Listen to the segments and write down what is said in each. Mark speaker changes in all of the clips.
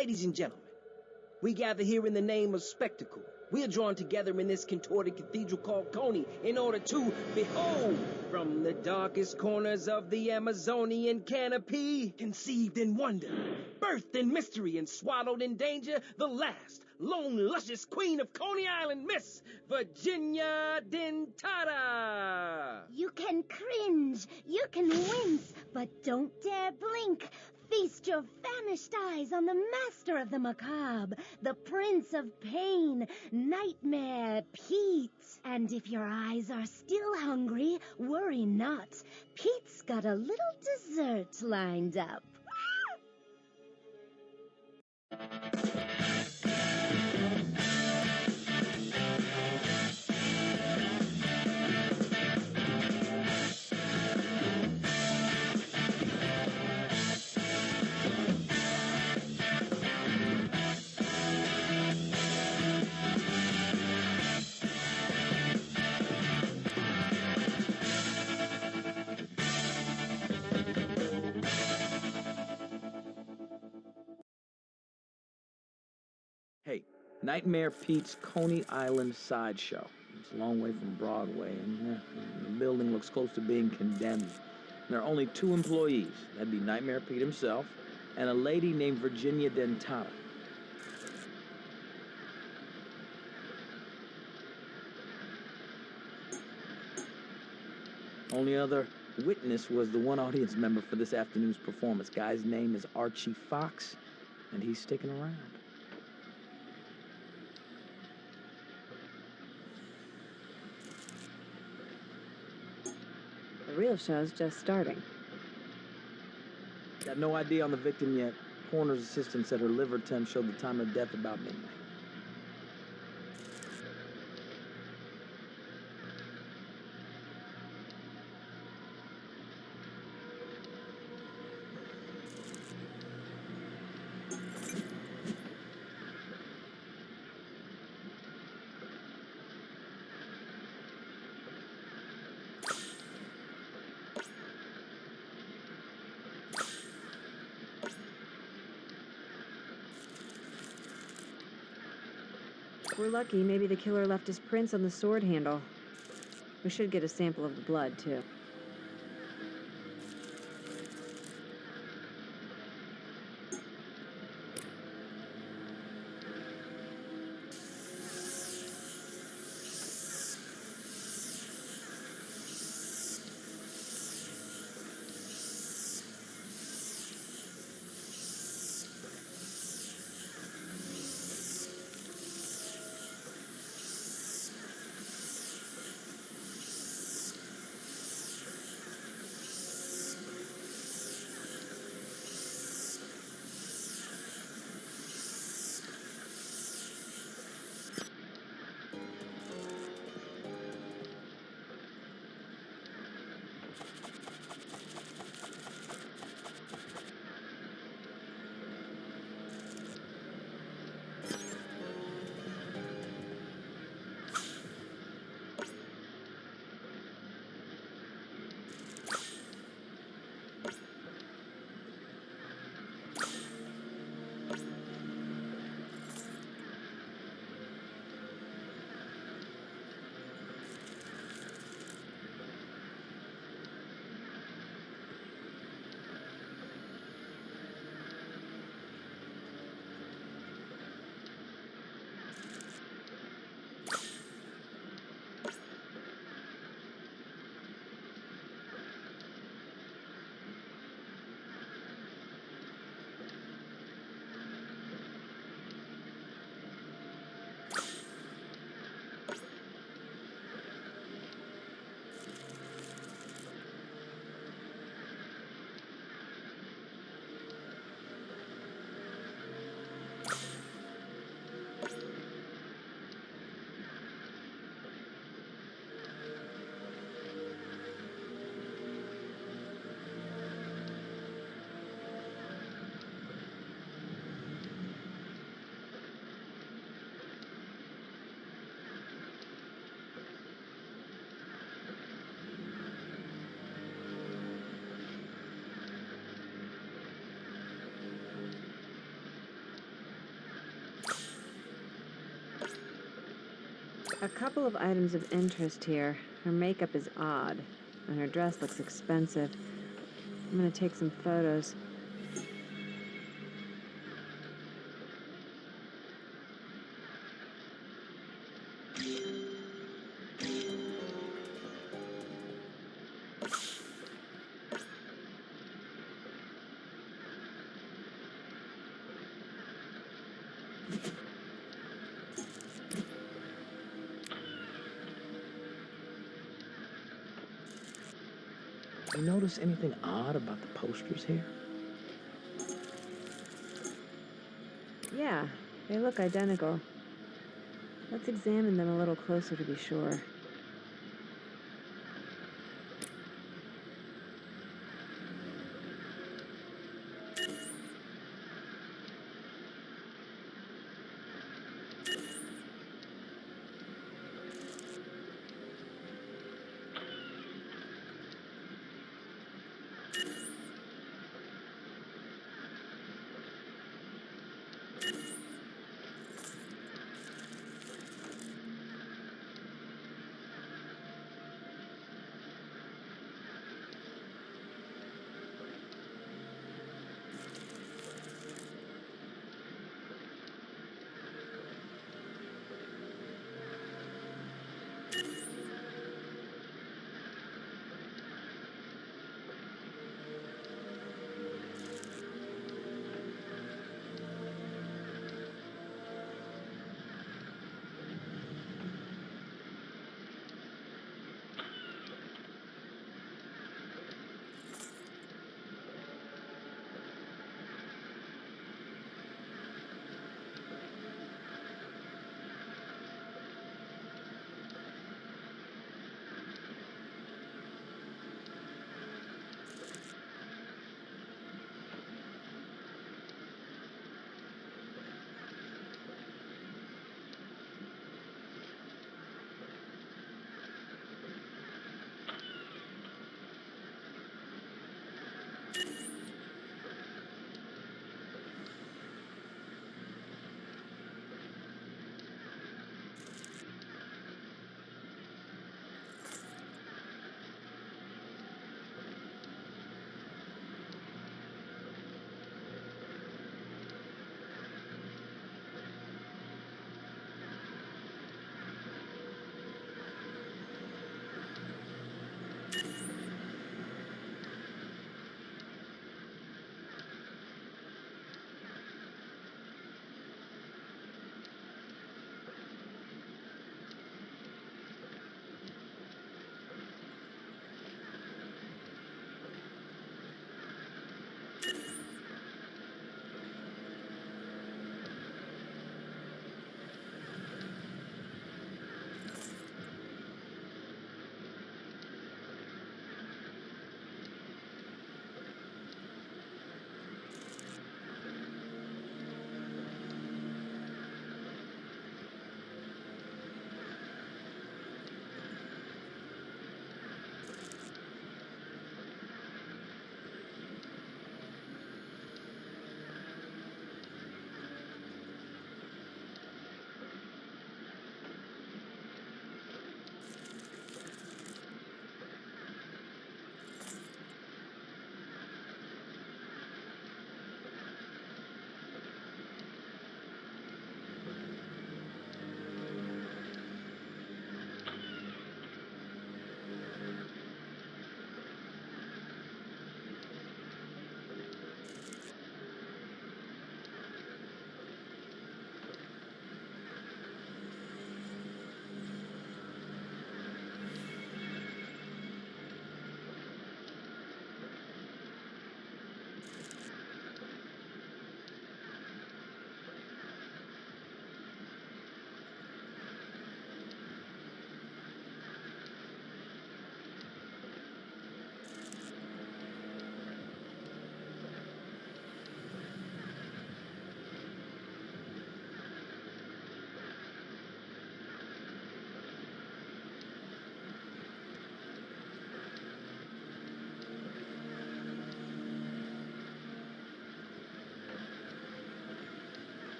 Speaker 1: Ladies and gentlemen, we gather here in the name of spectacle. We are drawn together in this contorted cathedral called Coney in order to behold from the darkest corners of the Amazonian canopy, conceived in wonder, birthed in mystery, and swallowed in danger, the last, lone, luscious queen of Coney Island, Miss Virginia Dentata.
Speaker 2: You can cringe, you can wince, but don't dare blink. Feast your famished eyes on the master of the macabre, the prince of pain, Nightmare Pete. And if your eyes are still hungry, worry not. Pete's got a little dessert lined up.
Speaker 3: Hey, Nightmare Pete's Coney Island Sideshow. It's a long way from Broadway, and the building looks close to being condemned. There are only 2 employees. That'd be Nightmare Pete himself and a lady named Virginia Dentata. Only other witness was the one audience member for this afternoon's performance. Guy's name is Archie Fox, and he's sticking around.
Speaker 4: The real show's just starting.
Speaker 3: Got no ID on the victim yet. Coroner's assistant said her liver temp showed the time of death about midnight.
Speaker 4: We're lucky, maybe the killer left his prints on the sword handle. We should get a sample of the blood, too. A couple of items of interest here. Her makeup is odd, and her dress looks expensive. I'm gonna take some photos.
Speaker 3: You notice anything odd about the posters here?
Speaker 4: Yeah, they look identical. Let's examine them a little closer to be sure.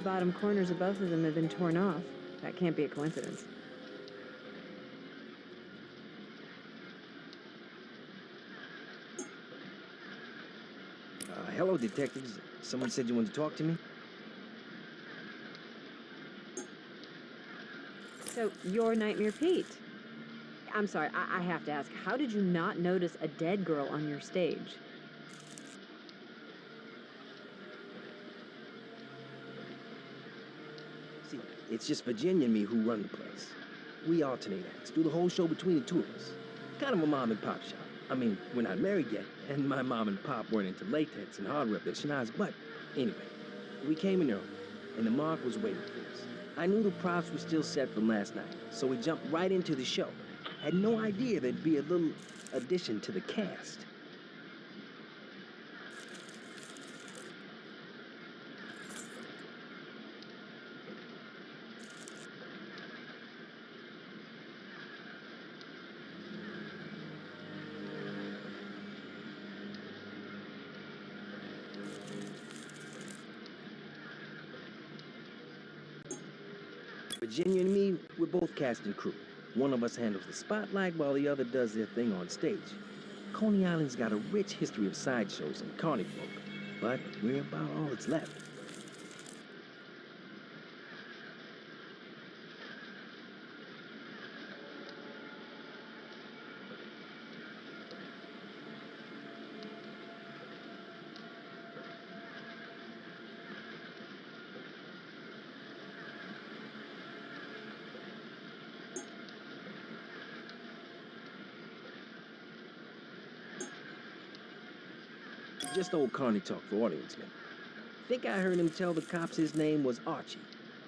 Speaker 4: bottom corners of both of them have been torn off. That can't be a coincidence.
Speaker 1: Hello, detectives. Someone said you wanted to talk to me?
Speaker 4: So, you're Nightmare Pete. I'm sorry, I have to ask, how did you not notice a dead girl on your stage?
Speaker 1: See, it's just Virginia and me who run the place. We alternate acts, do the whole show between the two of us. Kind of a mom and pop shop. I mean, we're not married yet, and my mom and pop weren't into latex and hardware aficionados, but anyway, we came in early, and the mark was waiting for us. I knew the props were still set from last night, so we jumped right into the show. Had no idea there'd be a little addition to the cast. Virginia and me, we're both cast and crew. One of us handles the spotlight while the other does their thing on stage. Coney Island's got a rich history of sideshows and carny folk, but we're about all that's left. Just old carny talk for audience members. Think I heard him tell the cops his name was Archie.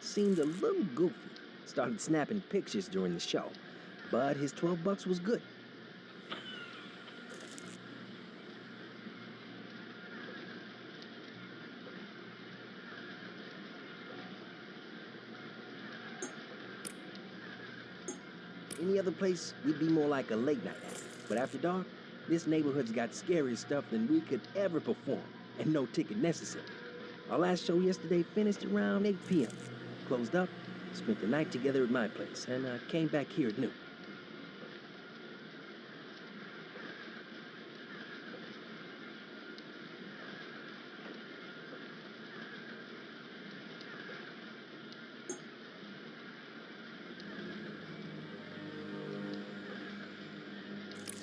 Speaker 1: Seemed a little goofy. Started snapping pictures during the show. But his $12 was good. Any other place, we'd be more like a late night act. But after dark, this neighborhood's got scarier stuff than we could ever perform, and no ticket necessary. Our last show yesterday finished around 8 p.m. Closed up, spent the night together at my place, and came back here at noon.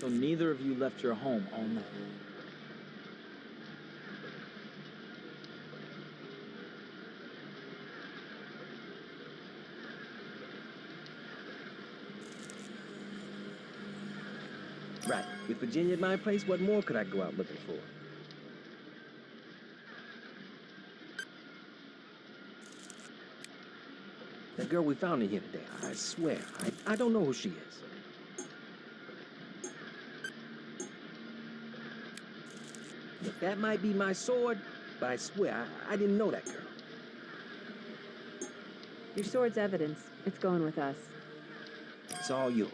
Speaker 3: So neither of you left your home all night.
Speaker 1: Right. With Virginia at my place, what more could I go out looking for? That girl we found in here today, I swear, I don't know who she is. That might be my sword, but I swear, I didn't know that girl.
Speaker 4: Your sword's evidence. It's going with us.
Speaker 1: It's all yours.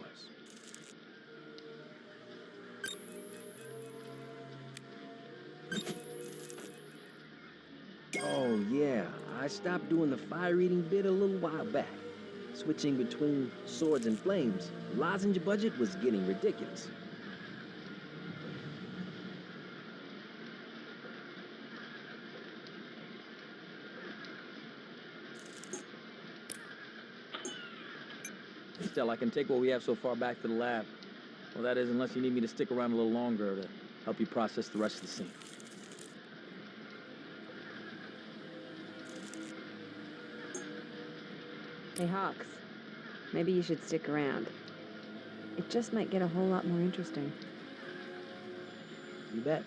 Speaker 1: Oh, yeah, I stopped doing the fire-eating bit a little while back. Switching between swords and flames, the lozenge budget was getting ridiculous.
Speaker 3: Still, I can take what we have so far back to the lab. Well, that is, unless you need me to stick around a little longer to help you process the rest of the scene.
Speaker 4: Hey, Hawks. Maybe you should stick around. It just might get a whole lot more interesting.
Speaker 1: You bet.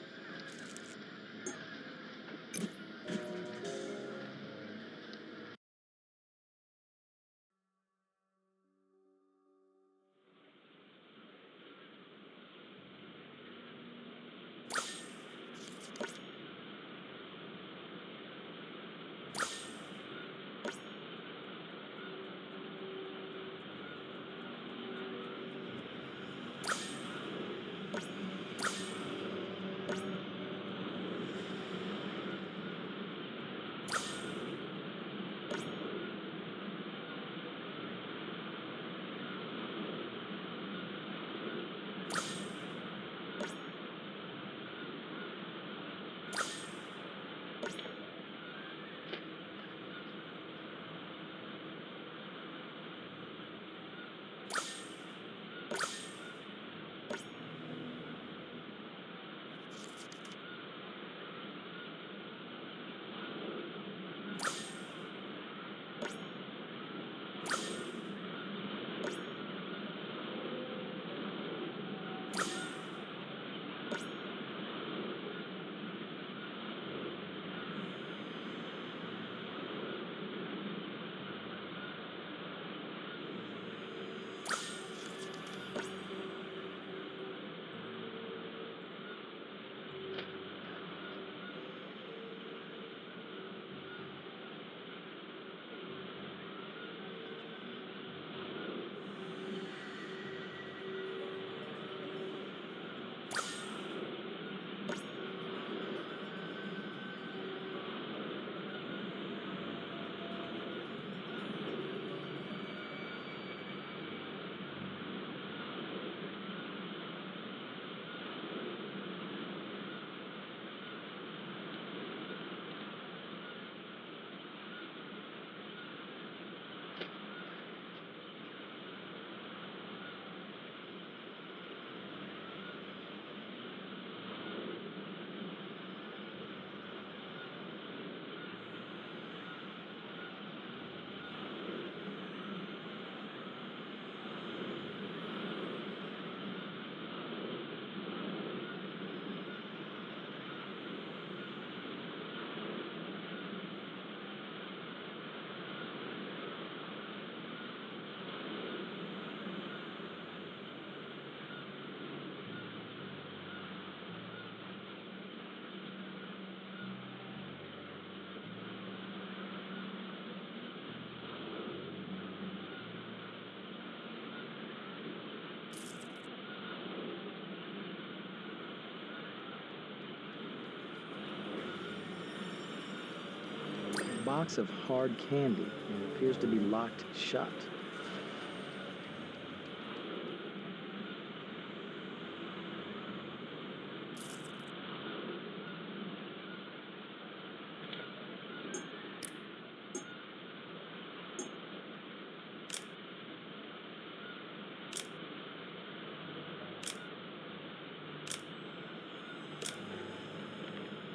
Speaker 3: box of hard candy, and it appears to be locked shut.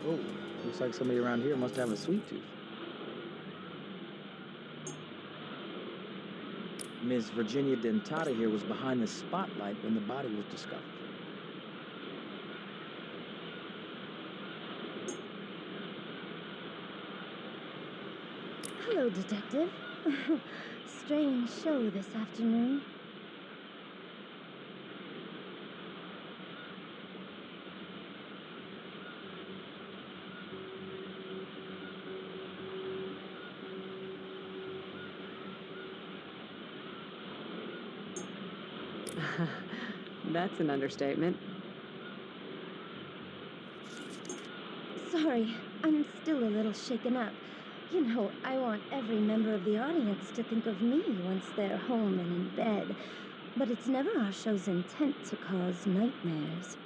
Speaker 3: Oh, looks like somebody around here must have a sweet tooth. Miss Virginia Dentata here was behind the spotlight when the body was discovered.
Speaker 2: Hello, Detective. Strange show this afternoon.
Speaker 4: That's an understatement.
Speaker 2: Sorry, I'm still a little shaken up. You know, I want every member of the audience to think of me once they're home and in bed. But it's never our show's intent to cause nightmares.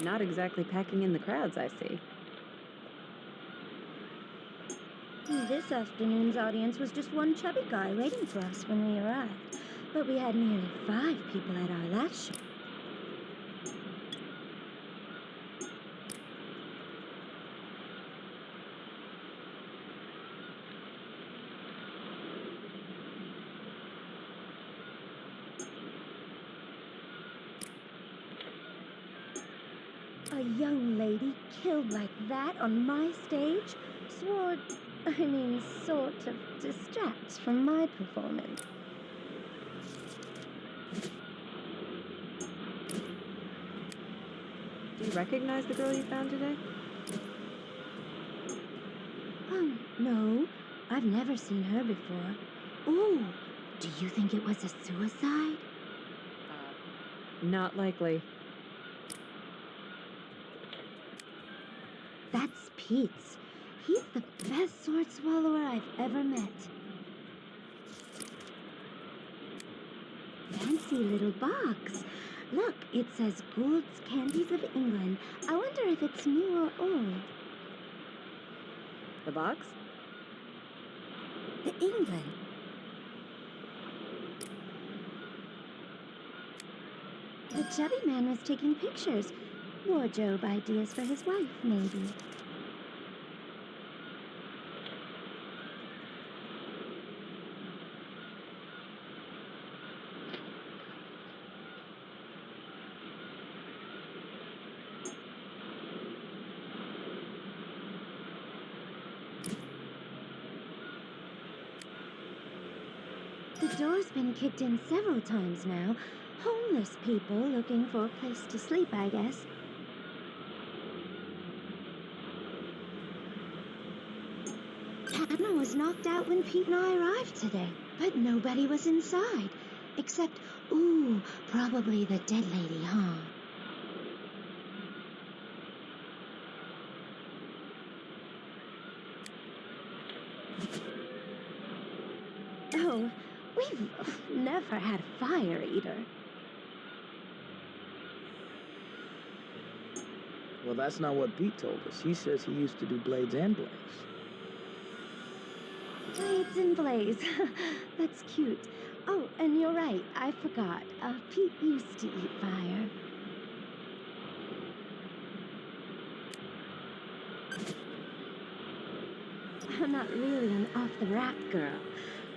Speaker 4: Not exactly packing in the crowds, I see.
Speaker 2: This afternoon's audience was just one chubby guy waiting for us when we arrived. But we had nearly 5 people at our last show. A young lady killed like that on my stage sort of distracts from my performance.
Speaker 4: Do you recognize the girl you found today?
Speaker 2: No, I've never seen her before. Ooh, do you think it was a suicide?
Speaker 4: Not likely.
Speaker 2: That's Pete's. He's the best sword swallower I've ever met. Fancy little box. Look, it says Gould's Candies of England. I wonder if it's new or old.
Speaker 4: The box?
Speaker 2: The England. The chubby man was taking pictures. Wardrobe ideas for his wife, maybe. The door's been kicked in several times now. Homeless people looking for a place to sleep, I guess. Hannah was knocked out when Pete and I arrived today, but nobody was inside. Except, probably the dead lady, huh? Oh, we've never had a fire eater.
Speaker 3: Well, that's not what Pete told us. He says he used to do blades and blaze.
Speaker 2: Blades and blaze. That's cute. Oh, and you're right. I forgot. Pete used to eat fire. I'm not really an off-the-rack girl,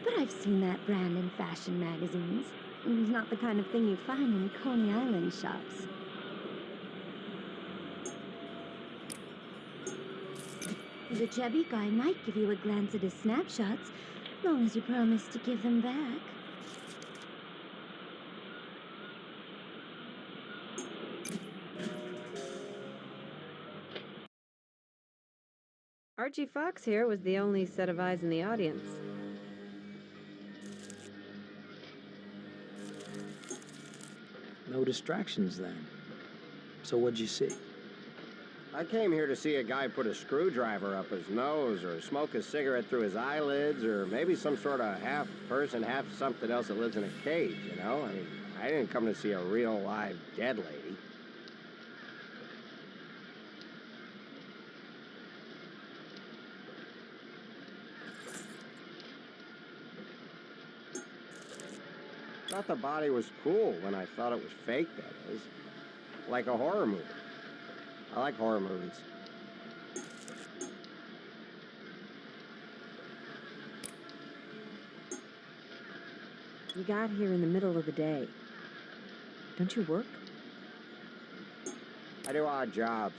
Speaker 2: but I've seen that brand in fashion magazines. It's not the kind of thing you find in Coney Island shops. The chubby guy might give you a glance at his snapshots, long as you promise to give them back.
Speaker 4: Archie Fox here was the only set of eyes in the audience.
Speaker 3: No distractions then. So what'd you see?
Speaker 5: I came here to see a guy put a screwdriver up his nose, or smoke a cigarette through his eyelids, or maybe some sort of half person, half something else that lives in a cage, you know? I mean, I didn't come to see a real, live, dead lady. Thought the body was cool when I thought it was fake, that is. Like a horror movie. I like horror movies.
Speaker 4: You got here in the middle of the day. Don't you work?
Speaker 5: I do odd jobs.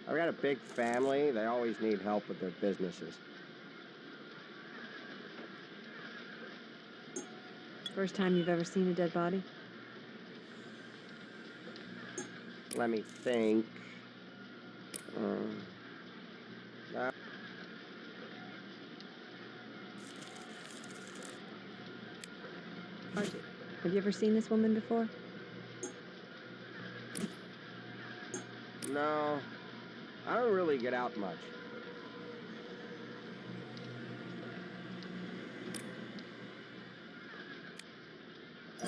Speaker 5: I've got a big family. They always need help with their businesses.
Speaker 4: First time you've ever seen a dead body?
Speaker 5: Let me think.
Speaker 4: Archie, have you ever seen this woman before?
Speaker 5: No, I don't really get out much.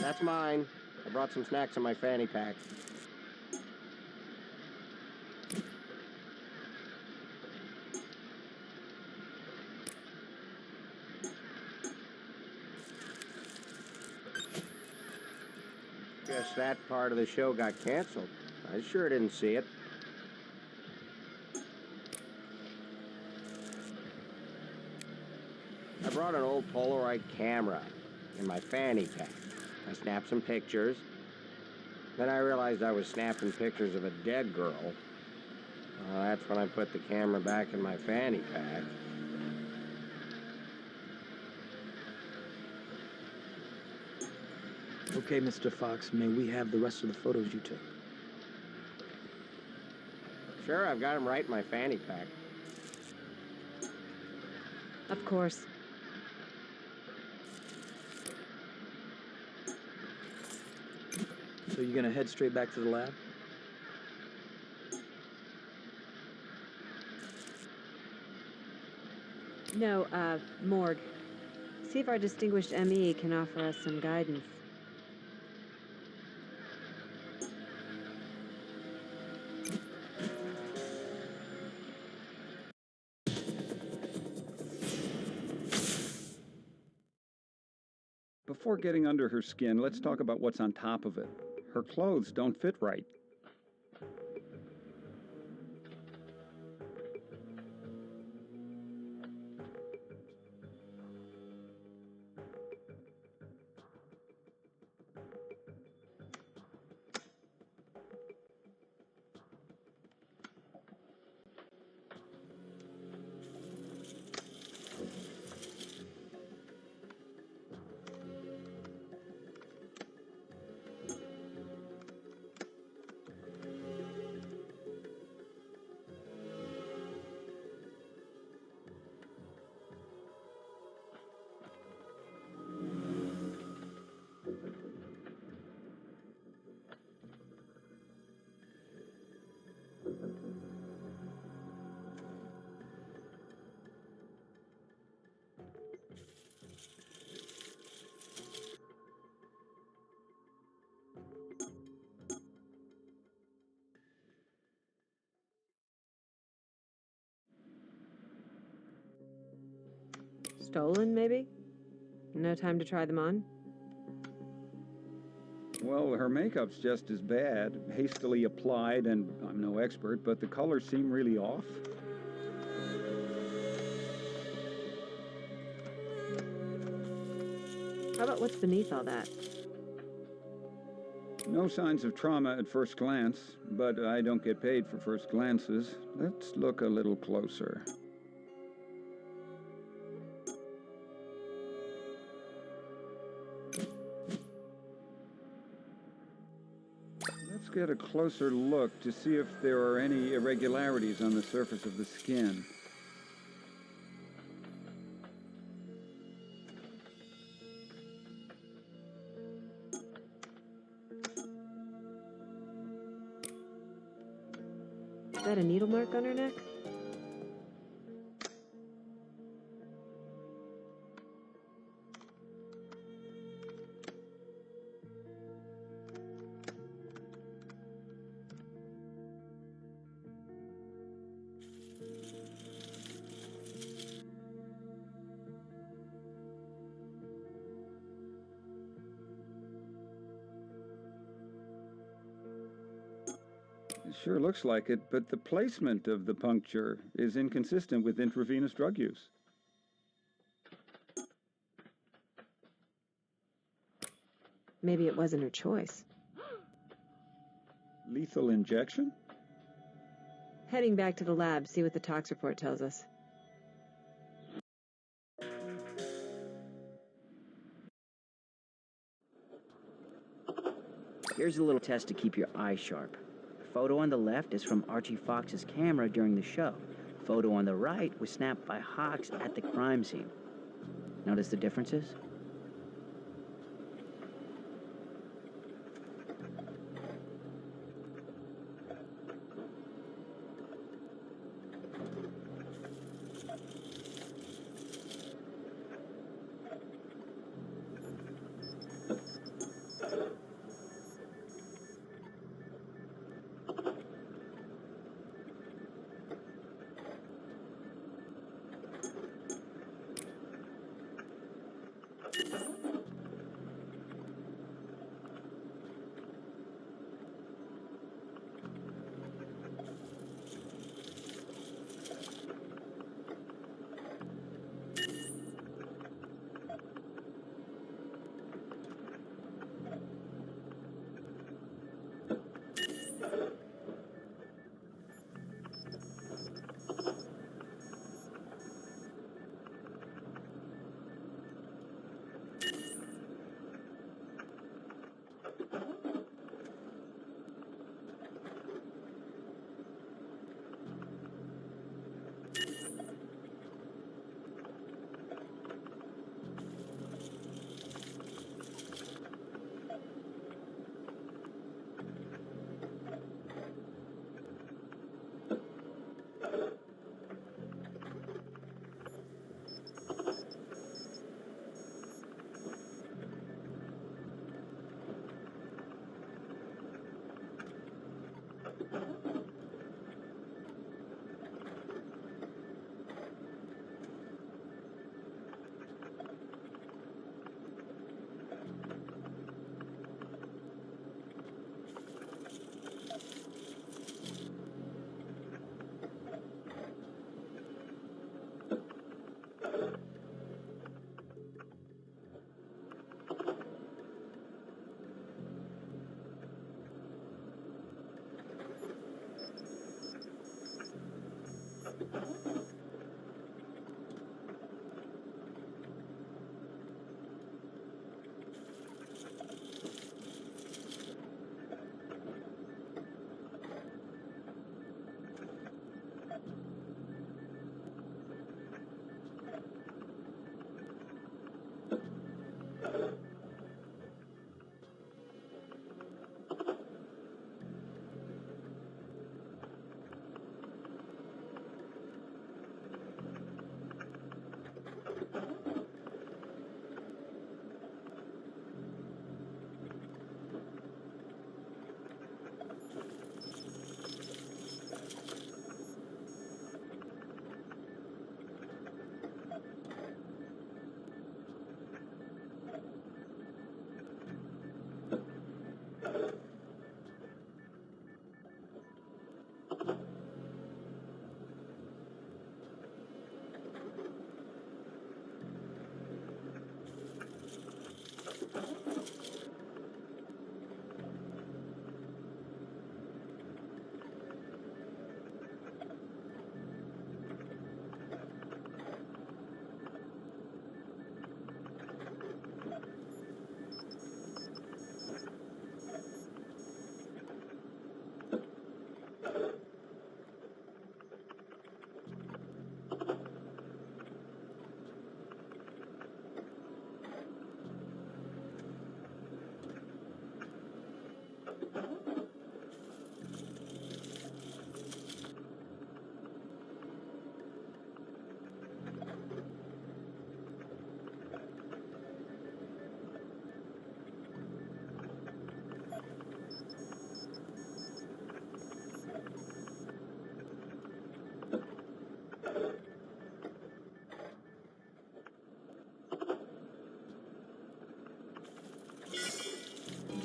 Speaker 5: That's mine. I brought some snacks in my fanny pack. Guess that part of the show got canceled. I sure didn't see it. I brought an old Polaroid camera in my fanny pack. I snapped some pictures. Then I realized I was snapping pictures of a dead girl. That's when I put the camera back in my fanny pack.
Speaker 3: Okay, Mr. Fox, may we have the rest of the photos you took?
Speaker 5: Sure, I've got them right in my fanny pack.
Speaker 4: Of course.
Speaker 3: So you're gonna head straight back to the lab?
Speaker 4: No, morgue. See if our distinguished ME can offer us some guidance.
Speaker 6: Before getting under her skin, let's talk about what's on top of it. Her clothes don't fit right.
Speaker 4: Stolen, maybe? No time to try them on?
Speaker 6: Well, her makeup's just as bad, hastily applied, and I'm no expert, but the colors seem really off.
Speaker 4: How about what's beneath all that?
Speaker 6: No signs of trauma at first glance, but I don't get paid for first glances. Let's look a little closer. Let's get a closer look to see if there are any irregularities on the surface of the skin.
Speaker 4: that a needle mark on her neck?
Speaker 6: It sure looks like it, but the placement of the puncture is inconsistent with intravenous drug use.
Speaker 4: Maybe it wasn't her choice.
Speaker 6: Lethal injection?
Speaker 4: Heading back to the lab, see what the tox report tells us.
Speaker 7: Here's a little test to keep your eyes sharp. The photo on the left is from Archie Fox's camera during the show. The photo on the right was snapped by Hawks at the crime scene. Notice the differences?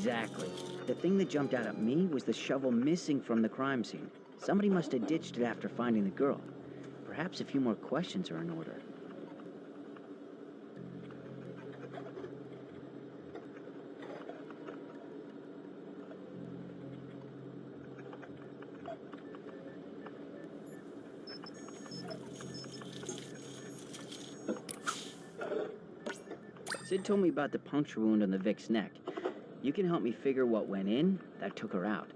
Speaker 7: Exactly. The thing that jumped out at me was the shovel missing from the crime scene. Somebody must have ditched it after finding the girl. Perhaps a few more questions are in order. Sid told me about the puncture wound on the Vic's neck. You can help me figure what went in that took her out.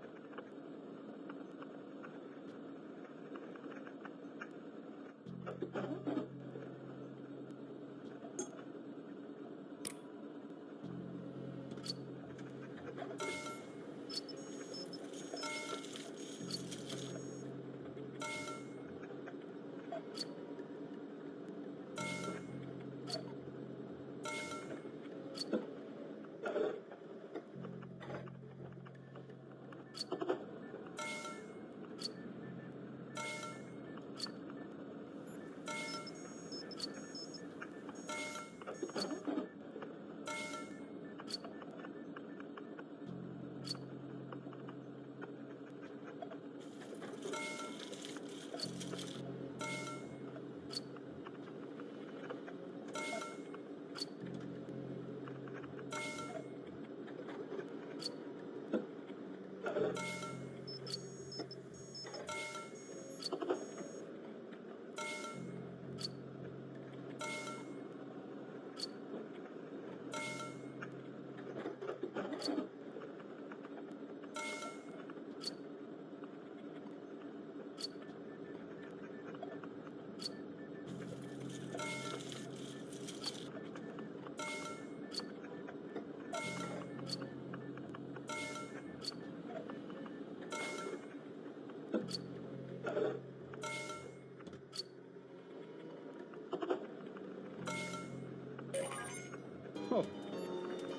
Speaker 7: Oh,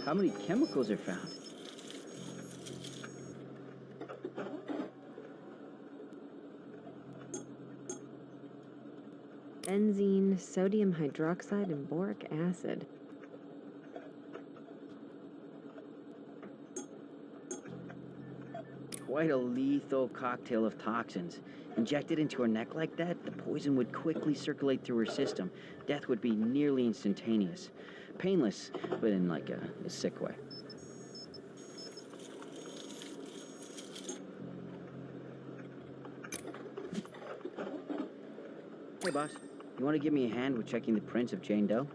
Speaker 7: how many chemicals are found?
Speaker 4: Benzene, sodium hydroxide, and boric acid.
Speaker 7: Quite a lethal cocktail of toxins. Injected into her neck like that, the poison would quickly circulate through her system. Death would be nearly instantaneous. Painless, but in like a sick way. Hey, boss. You want to give me a hand with checking the prints of Jane Doe?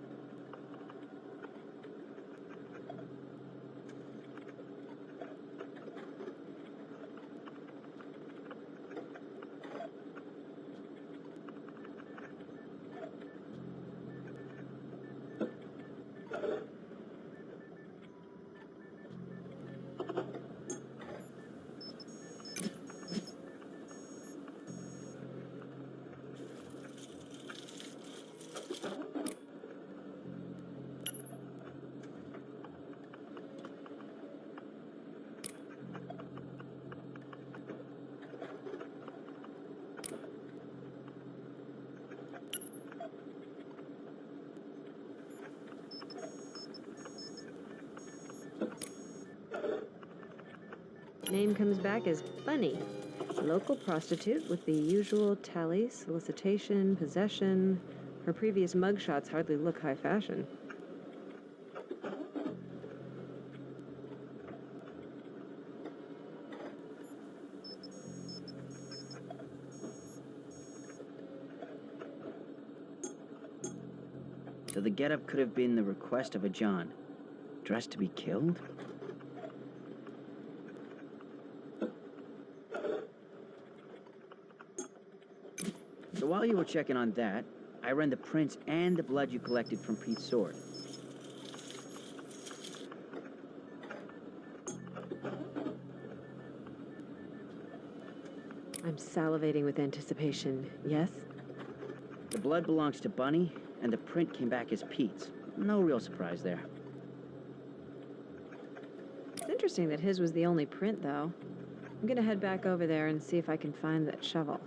Speaker 4: Name comes back as Bunny. Local prostitute with the usual tally, solicitation, possession. Her previous mugshots hardly look high fashion.
Speaker 7: So the getup could have been the request of a John. Dressed to be killed? So while you were checking on that, I ran the prints and the blood you collected from Pete's sword.
Speaker 4: I'm salivating with anticipation, yes?
Speaker 7: The blood belongs to Bunny, and the print came back as Pete's. No real surprise there.
Speaker 4: It's interesting that his was the only print, though. I'm gonna head back over there and see if I can find that shovel.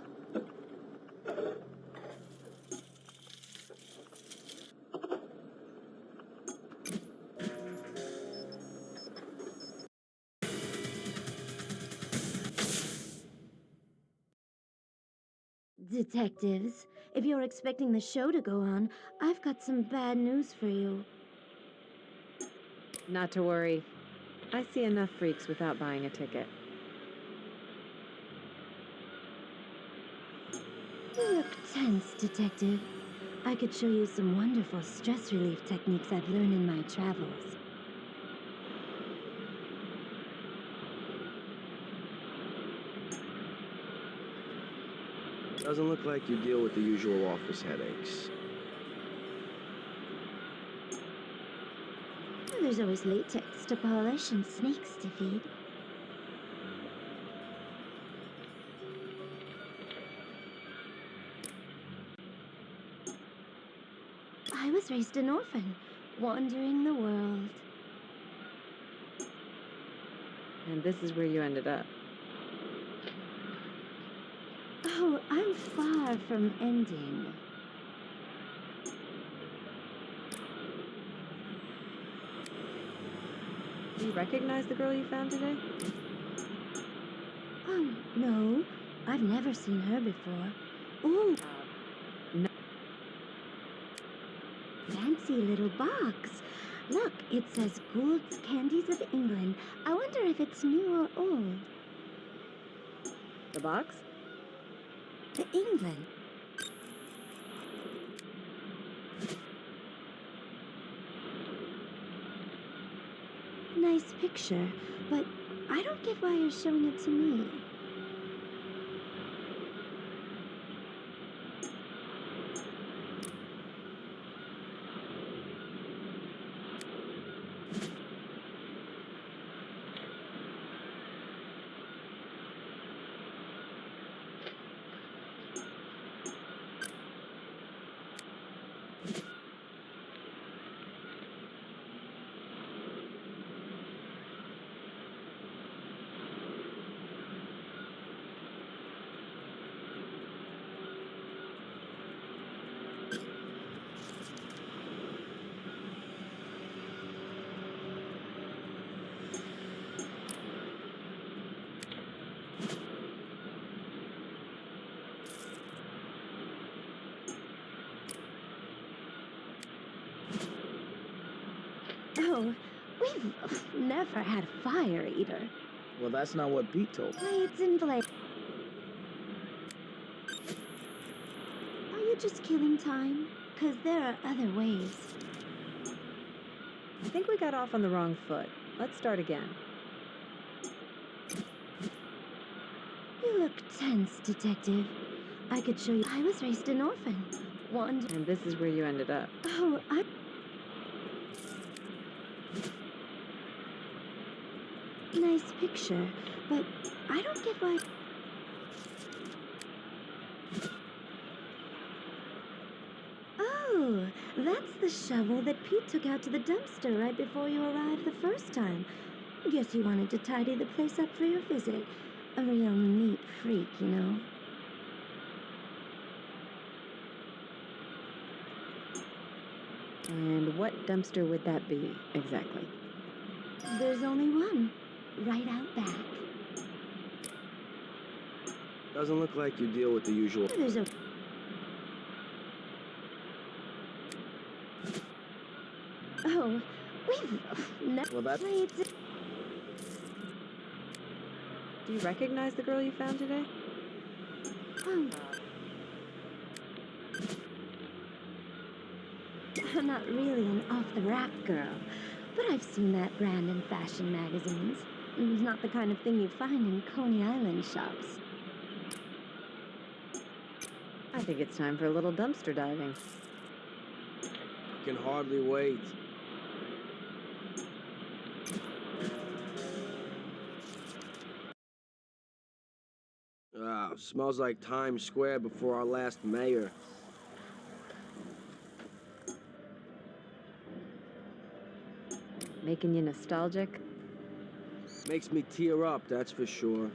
Speaker 2: Detectives, if you're expecting the show to go on, I've got some bad news for you.
Speaker 4: Not to worry. I see enough freaks without buying a ticket.
Speaker 2: You look tense, Detective. I could show you some wonderful stress relief techniques I've learned in my travels.
Speaker 8: Doesn't look like you deal with the usual office headaches.
Speaker 2: Well, there's always latex to polish and snakes to feed. I was raised an orphan, wandering the world.
Speaker 4: And this is where you ended up.
Speaker 2: Oh, I'm far from ending.
Speaker 4: Do you recognize the girl you found today?
Speaker 2: Oh, no. I've never seen her before. Ooh,
Speaker 4: No.
Speaker 2: fancy little box. Look, it says Gould's Candies of England. I wonder if it's new or old.
Speaker 4: The box?
Speaker 2: The England. Nice picture, but I don't get why you're showing it to me. Oh, we've never had a fire eater.
Speaker 3: Well, that's not what Pete told me.
Speaker 2: Blades and blades. Are you just killing time? 'Cause there are other ways.
Speaker 4: I think we got off on the wrong foot. Let's start again.
Speaker 2: You look tense, Detective. I could show you. I was raised an orphan.
Speaker 4: And this is where you ended up.
Speaker 2: Oh, nice picture, but I don't get why. Oh, that's the shovel that Pete took out to the dumpster right before you arrived the first time. Guess he wanted to tidy the place up for your visit. A real neat freak, you know.
Speaker 4: And what dumpster would that be, exactly?
Speaker 2: There's only one, right out back.
Speaker 8: Doesn't look like you deal with the usual.
Speaker 2: There's a... Oh, we've never...
Speaker 3: Well, that...
Speaker 2: Blades...
Speaker 4: Do you recognize the girl you found today?
Speaker 2: Oh. I'm not really an off-the-rack girl, but I've seen that brand in fashion magazines. It's not the kind of thing you find in Coney Island shops.
Speaker 4: I think it's time for a little dumpster diving.
Speaker 8: I can hardly wait. Ah, smells like Times Square before our last mayor.
Speaker 4: Making you nostalgic?
Speaker 8: Makes me tear up, that's for sure.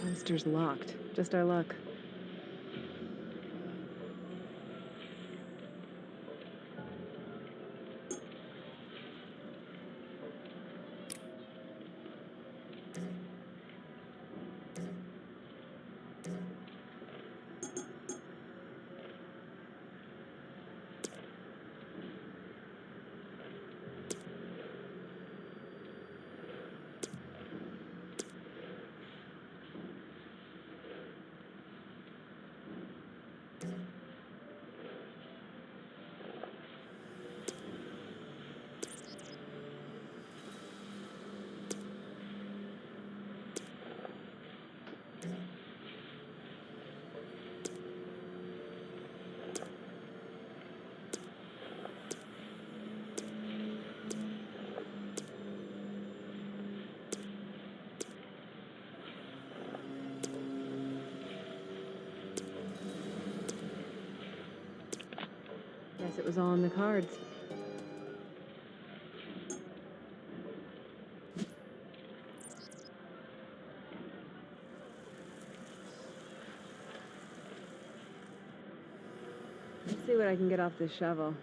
Speaker 4: Dumpster's locked. Just our luck. Guess it was all in the cards. Let's see what I can get off this shovel.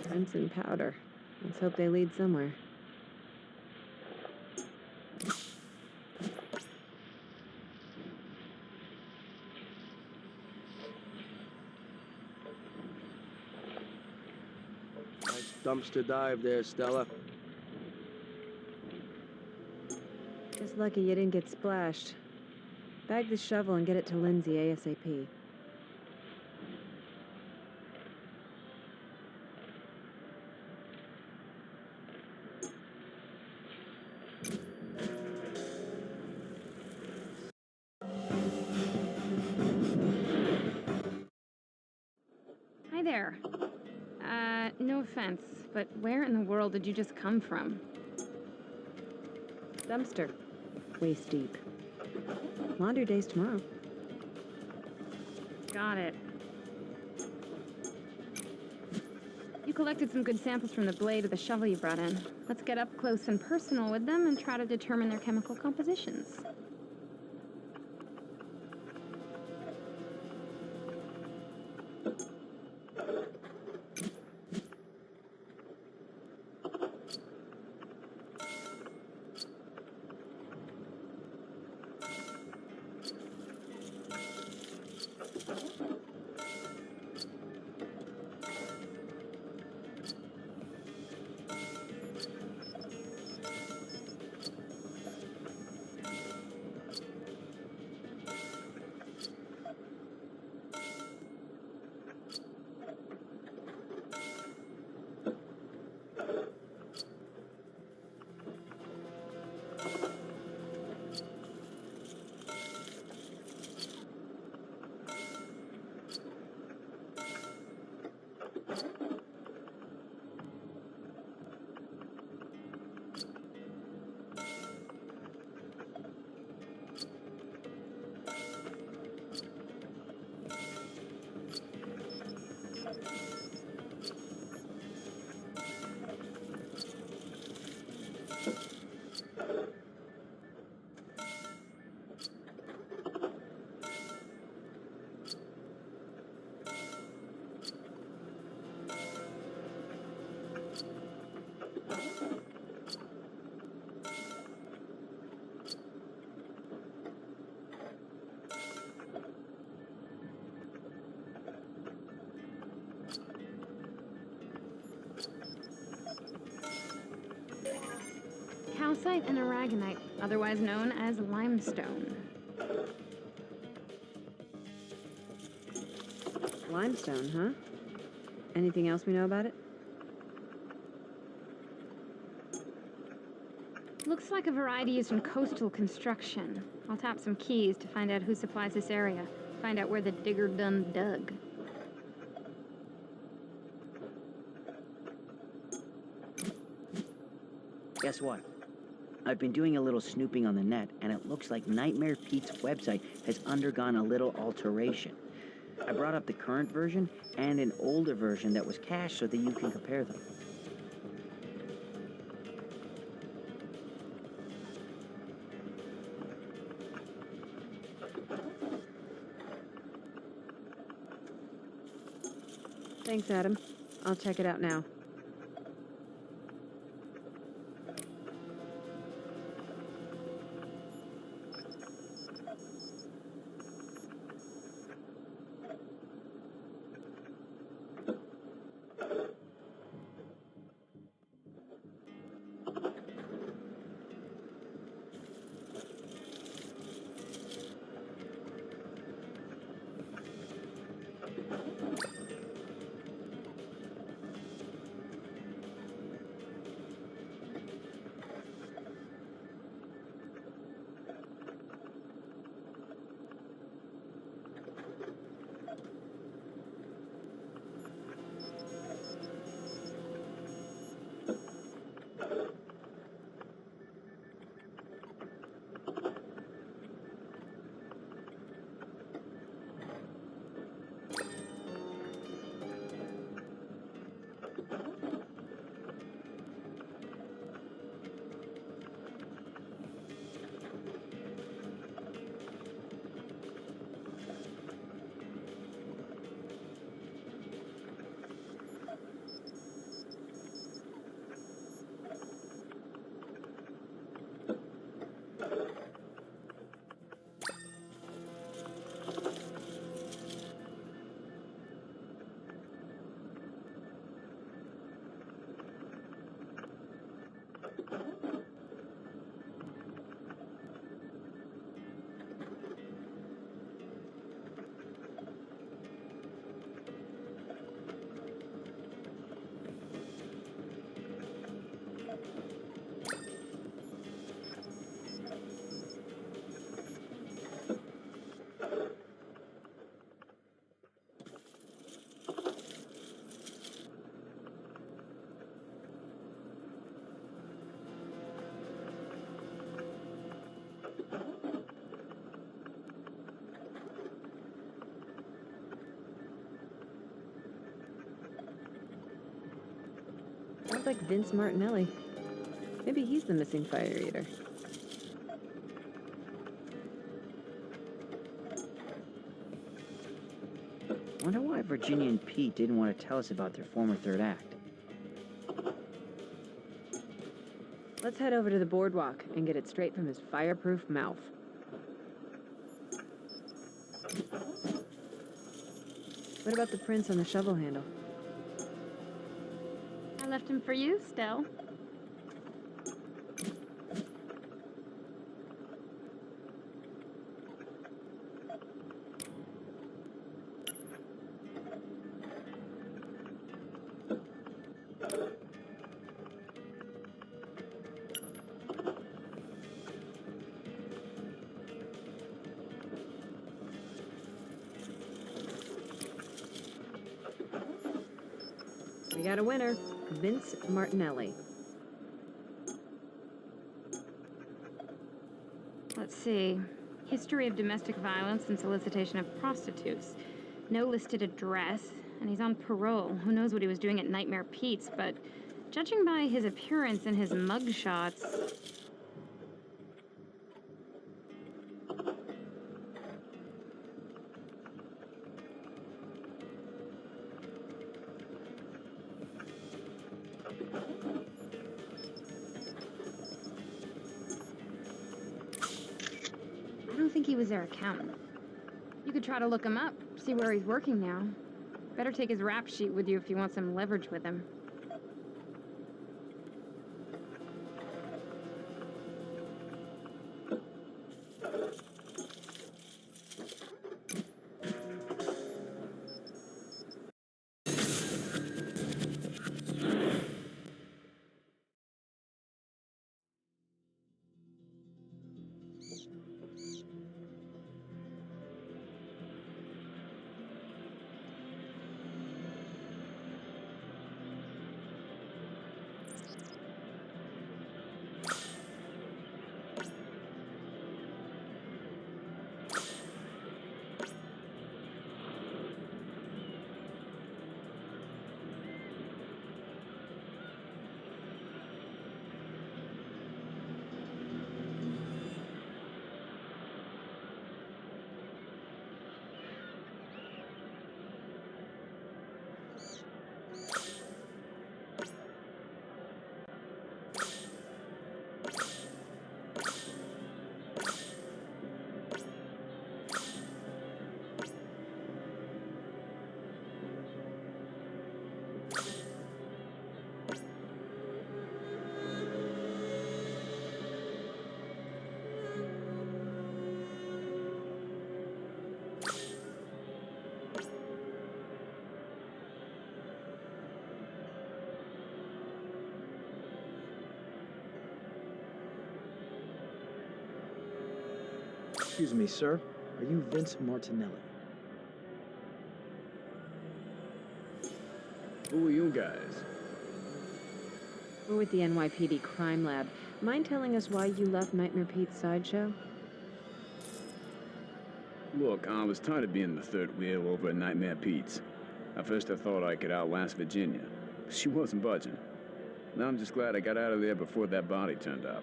Speaker 4: Prints and powder. Let's hope they lead somewhere.
Speaker 8: Nice dumpster dive there, Stella.
Speaker 4: Just lucky you didn't get splashed. Bag the shovel and get it to Lindsay ASAP.
Speaker 9: Hi there. No offense, but where in the world did you just come from?
Speaker 4: Dumpster. Waist deep. Laundry day's tomorrow.
Speaker 9: Got it. You collected some good samples from the blade of the shovel you brought in. Let's get up close and personal with them and try to determine their chemical compositions. Calcite and aragonite, otherwise known as limestone.
Speaker 4: Limestone, huh? Anything else we know about it?
Speaker 9: Looks like a variety used in coastal construction. I'll tap some keys to find out who supplies this area. Find out where the digger done dug.
Speaker 7: Guess what? I've been doing a little snooping on the net, and it looks like Nightmare Pete's website has undergone a little alteration. I brought up the current version and an older version that was cached so that you can compare them.
Speaker 4: Thanks, Adam. I'll check it out now. Sounds like Vince Martinelli. Maybe he's the missing fire eater.
Speaker 7: Wonder why Virginia and Pete didn't want to tell us about their former third act.
Speaker 4: Let's head over to the boardwalk and get it straight from his fireproof mouth. What about the prints on the shovel handle?
Speaker 9: I left him for you, Stell.
Speaker 4: We got a winner, Vince Martinelli.
Speaker 9: Let's see. History of domestic violence and solicitation of prostitutes. No listed address, and he's on parole. Who knows what he was doing at Nightmare Pete's, but judging by his appearance and his mugshots... I don't think he was their accountant. You could try to look him up, see where he's working now. Better take his rap sheet with you if you want some leverage with him.
Speaker 3: Excuse me, sir. Are you Vince Martinelli?
Speaker 10: Who are you guys?
Speaker 4: We're with the NYPD Crime Lab. Mind telling us why you left Nightmare Pete's sideshow?
Speaker 10: Look, I was tired of being the third wheel over at Nightmare Pete's. At first I thought I could outlast Virginia. She wasn't budging. Now I'm just glad I got out of there before that body turned up.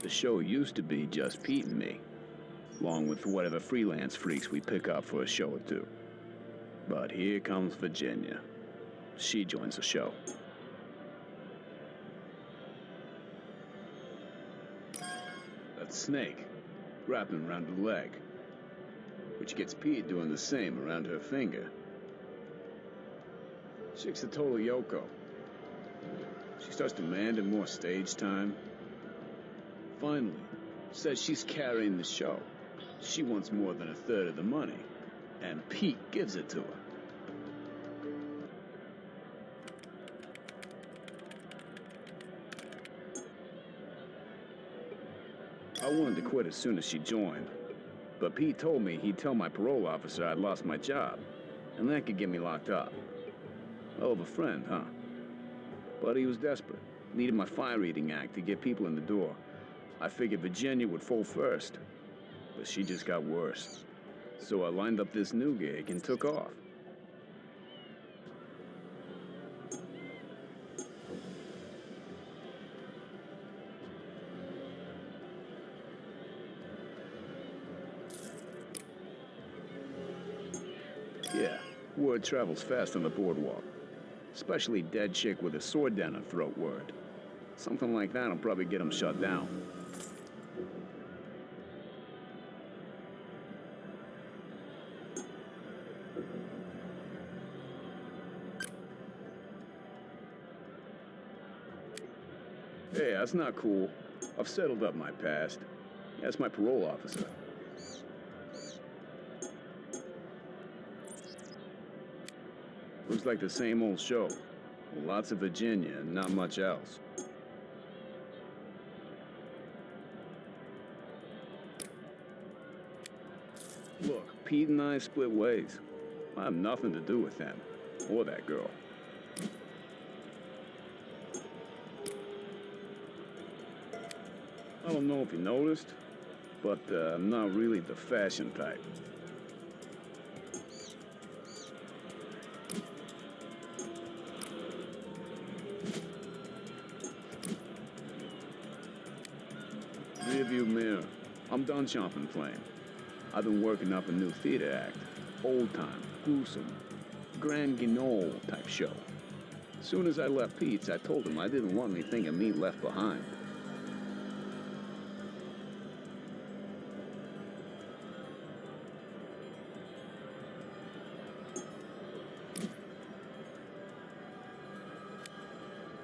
Speaker 10: The show used to be just Pete and me, along with whatever freelance freaks we pick up for a show or two. But here comes Virginia. She joins the show. That snake, wrapping around her leg, which gets Pete doing the same around her finger. Chick's a total Yoko. She starts demanding more stage time. Finally, says she's carrying the show. She wants more than a third of the money, and Pete gives it to her. I wanted to quit as soon as she joined, but Pete told me he'd tell my parole officer I'd lost my job, and that could get me locked up. Hell of a friend, huh? But he was desperate, needed my fire-eating act to get people in the door. I figured Virginia would fold first, but she just got worse. So I lined up this new gig and took off. Yeah, word travels fast on the boardwalk. Especially dead chick with a sword down her throat word. Something like that'll probably get him shut down. Hey, that's not cool. I've settled up my past. That's my parole officer. Looks like the same old show. Lots of Virginia and not much else. Look, Pete and I split ways. I have nothing to do with them, or that girl. I don't know if you noticed, but I'm not really the fashion type. Rearview mirror. I'm done chomping flame. I've been working up a new theater act. Old time, gruesome, Grand Guignol type show. Soon as I left Pete's, I told him I didn't want anything of me left behind.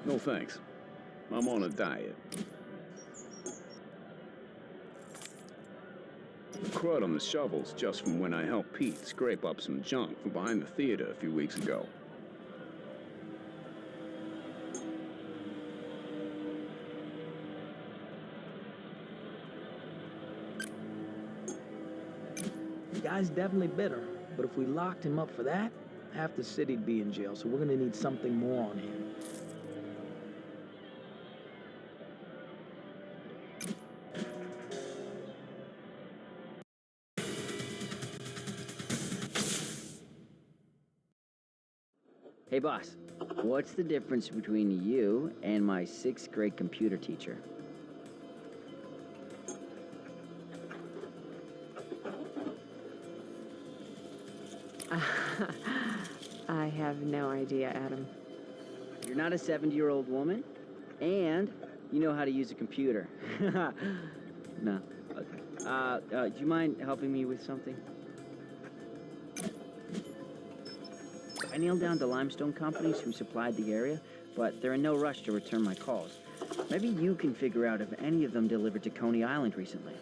Speaker 10: No thanks. I'm on a diet. The crud on the shovel's just from when I helped Pete scrape up some junk from behind the theater a few weeks ago.
Speaker 3: The guy's definitely bitter, but if we locked him up for that, half the city'd be in jail, so we're gonna need something more on him.
Speaker 7: Hey, boss. What's the difference between you and my 6th grade computer teacher?
Speaker 4: I have no idea, Adam.
Speaker 7: You're not a 70-year-old woman, and you know how to use a computer. No. Okay. Do you mind helping me with something? I nailed down the limestone companies who supplied the area, but they're in no rush to return my calls. Maybe you can figure out if any of them delivered to Coney Island recently.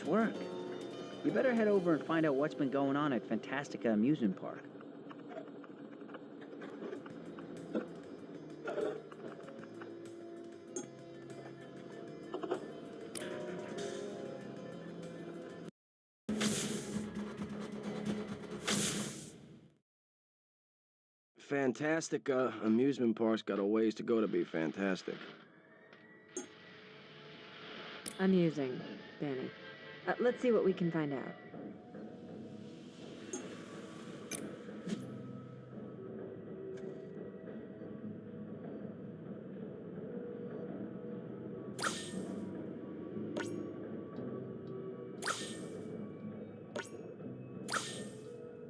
Speaker 7: Nice work. You better head over and find out what's been going on at Fantastica Amusement Park.
Speaker 8: Fantastic amusement park's got a ways to go to be fantastic.
Speaker 4: Amusing, Danny. Let's see what we can find out.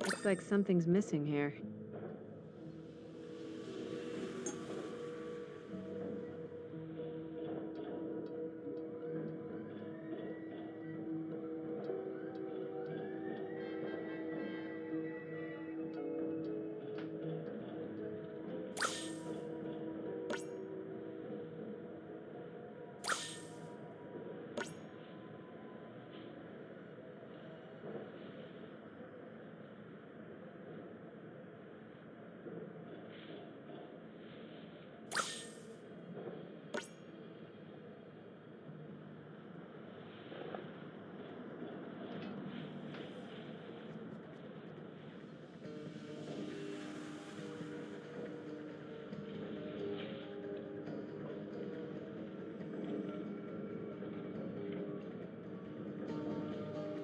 Speaker 4: Looks like something's missing here.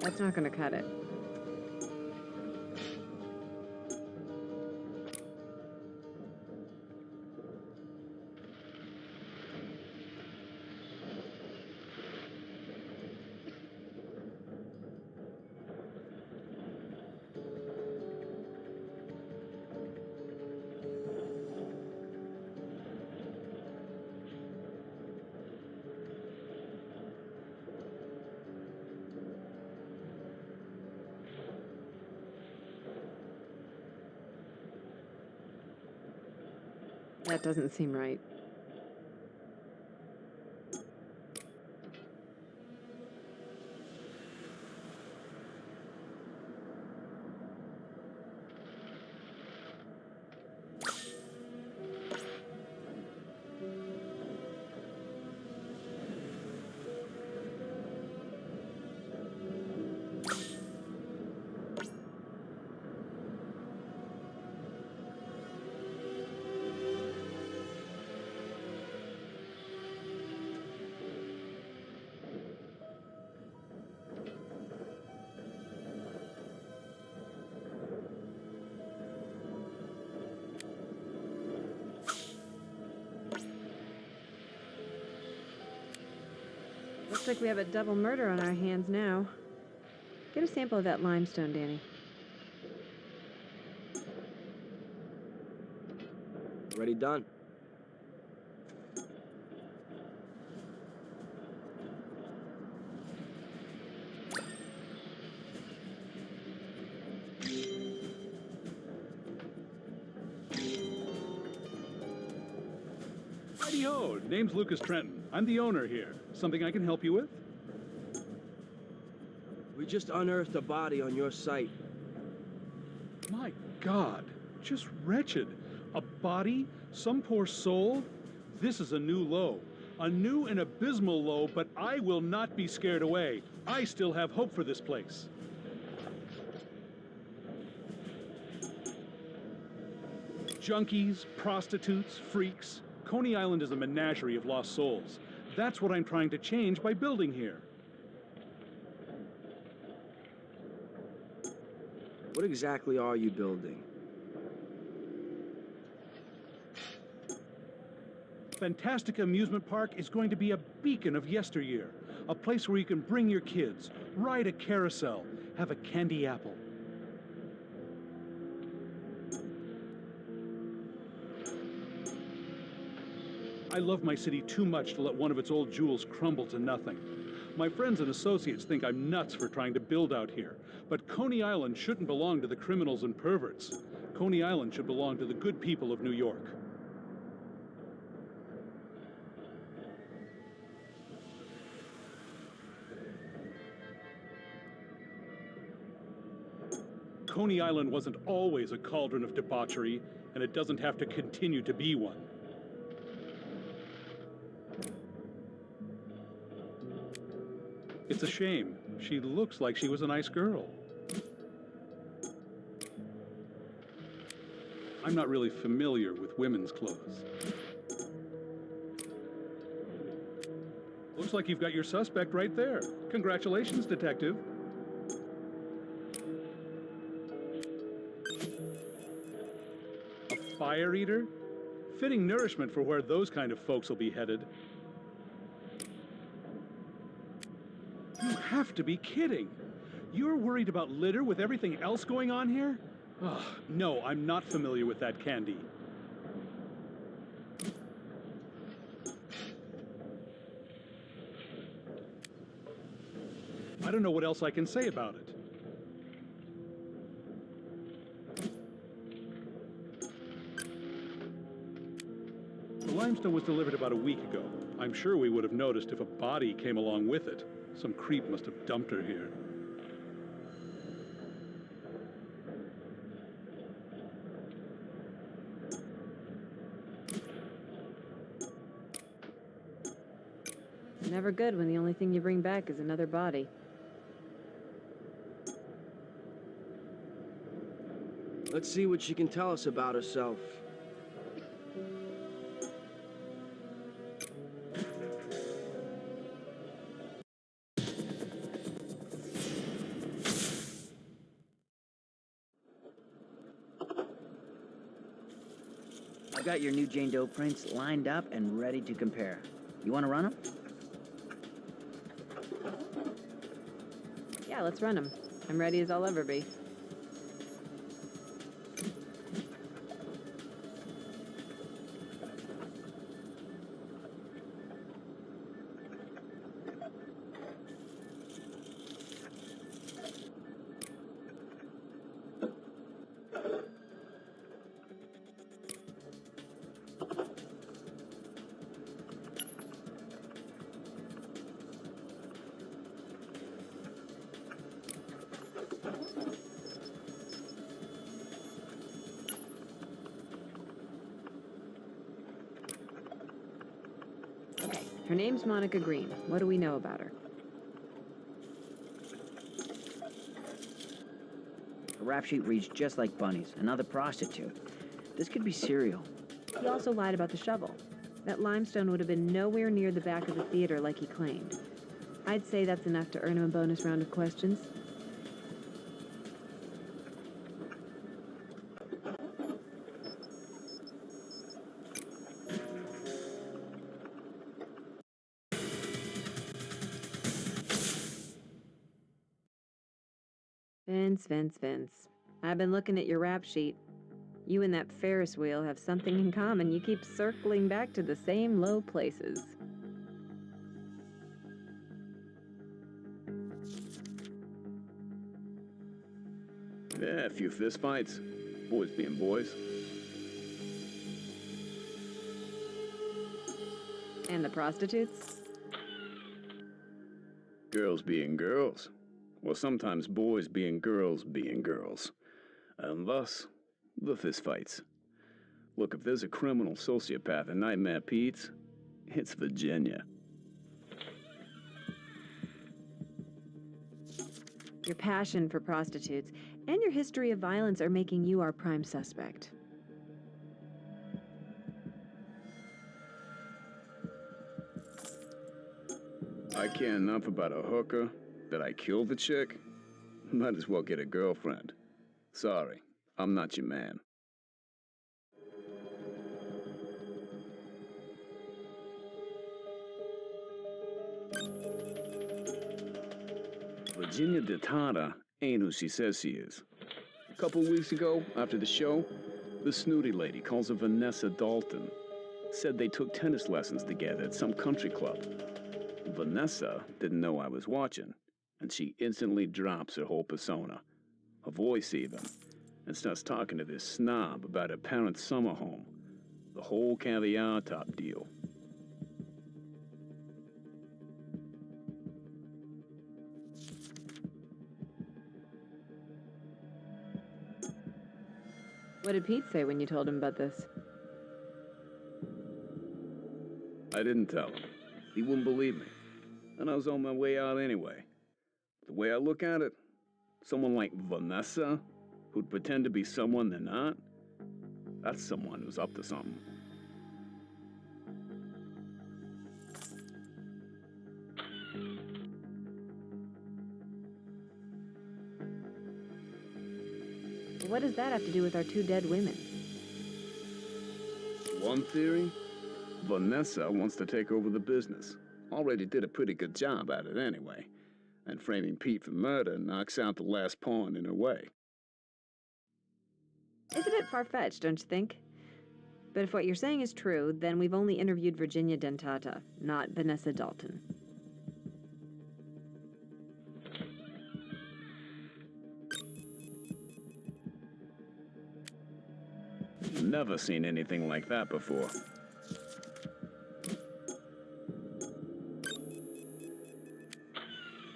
Speaker 4: That's not gonna cut it. That doesn't seem right. Looks like we have a double murder on our hands now. Get a sample of that limestone, Danny.
Speaker 8: Ready, done.
Speaker 11: Righty-ho, name's Lucas Trenton. I'm the owner here. Something I can help you with?
Speaker 8: We just unearthed a body on your site.
Speaker 11: My God, just wretched. A body? Some poor soul? This is a new low. A new and abysmal low, but I will not be scared away. I still have hope for this place. Junkies, prostitutes, freaks. Coney Island is a menagerie of lost souls. That's what I'm trying to change by building here.
Speaker 8: What exactly are you building?
Speaker 11: Fantastica Amusement Park is going to be a beacon of yesteryear. A place where you can bring your kids, ride a carousel, have a candy apple. I love my city too much to let one of its old jewels crumble to nothing. My friends and associates think I'm nuts for trying to build out here, but Coney Island shouldn't belong to the criminals and perverts. Coney Island should belong to the good people of New York. Coney Island wasn't always a cauldron of debauchery, and it doesn't have to continue to be one. It's a shame. She looks like she was a nice girl. I'm not really familiar with women's clothes. Looks like you've got your suspect right there. Congratulations, detective. A fire eater? Fitting nourishment for where those kind of folks will be headed. You have to be kidding. You're worried about litter with everything else going on here? Ugh, no, I'm not familiar with that candy. I don't know what else I can say about it. The limestone was delivered about a week ago. I'm sure we would have noticed if a body came along with it. Some creep must have dumped her here.
Speaker 4: Never good when the only thing you bring back is another body.
Speaker 8: Let's see what she can tell us about herself.
Speaker 7: I've got your new Jane Doe prints lined up and ready to compare. You want to run them?
Speaker 4: Yeah, let's run them. I'm ready as I'll ever be. Okay, her name's Monica Green. What do we know about her?
Speaker 7: Her rap sheet reads just like Bunny's, another prostitute. This could be serial.
Speaker 4: He also lied about the shovel. That limestone would have been nowhere near the back of the theater like he claimed. I'd say that's enough to earn him a bonus round of questions. Vince. I've been looking at your rap sheet. You and that Ferris wheel have something in common. You keep circling back to the same low places.
Speaker 10: Yeah, a few fistfights. Boys being boys.
Speaker 4: And the prostitutes?
Speaker 10: Girls being girls. Or sometimes boys being girls. And thus, the fistfights. Look, if there's a criminal sociopath in Nightmare Pete's, it's Virginia.
Speaker 4: Your passion for prostitutes and your history of violence are making you our prime suspect.
Speaker 10: I care enough about a hooker that I killed the chick. Might as well get a girlfriend. Sorry, I'm not your man. Virginia DeTata ain't who she says she is. A couple weeks ago, after the show, the snooty lady calls her Vanessa Dalton. Said they took tennis lessons together at some country club. Vanessa didn't know I was watching, and she instantly drops her whole persona, her voice even, and starts talking to this snob about her parents' summer home, the whole caviar top deal.
Speaker 4: What did Pete say when you told him about this?
Speaker 10: I didn't tell him. He wouldn't believe me. And I was on my way out anyway. The way I look at it, someone like Vanessa, who'd pretend to be someone they're not, that's someone who's up to something.
Speaker 4: What does that have to do with our 2 dead women?
Speaker 10: One theory? Vanessa wants to take over the business. Already did a pretty good job at it anyway. And framing Pete for murder knocks out the last pawn in her way.
Speaker 4: It's a bit far-fetched, don't you think? But if what you're saying is true, then we've only interviewed Virginia Dentata, not Vanessa Dalton.
Speaker 10: Never seen anything like that before.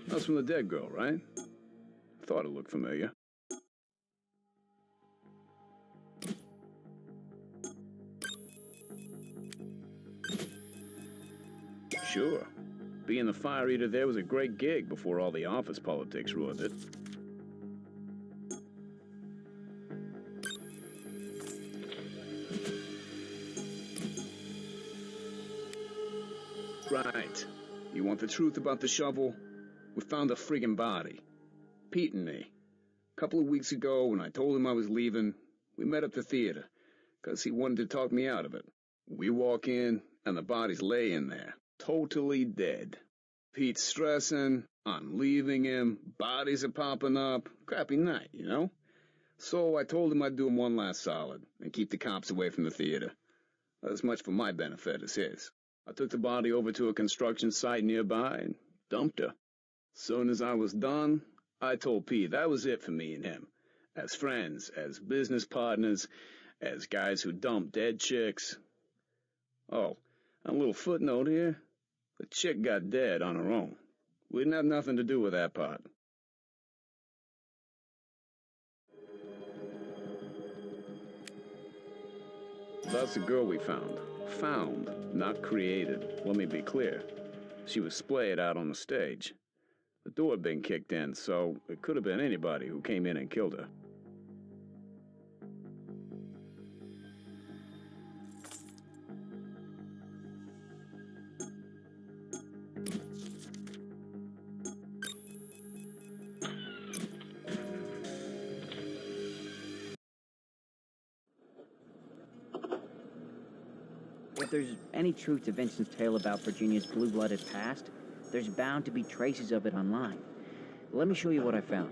Speaker 10: That's from the dead girl, right? Thought it looked familiar. Sure. Being the fire eater there was a great gig before all the office politics ruined it. Right. You want the truth about the shovel? We found a friggin' body. Pete and me. A couple of weeks ago, when I told him I was leaving, we met at the theater, 'cause he wanted to talk me out of it. We walk in, and the body's laying there, totally dead. Pete's stressing, I'm leaving him, bodies are popping up. Crappy night, you know? So I told him I'd do him one last solid, and keep the cops away from the theater. As much for my benefit as his. I took the body over to a construction site nearby and dumped her. Soon as I was done, I told Pete that was it for me and him. As friends, as business partners, as guys who dump dead chicks. Oh, and a little footnote here. The chick got dead on her own. We didn't have nothing to do with that part. That's the girl we found. Found, not created. Let me be clear. She was splayed out on the stage. The door had been kicked in, so it could have been anybody who came in and killed her.
Speaker 7: If there's any truth to Vincent's tale about Virginia's blue-blooded past, there's bound to be traces of it online. Let me show you what I found.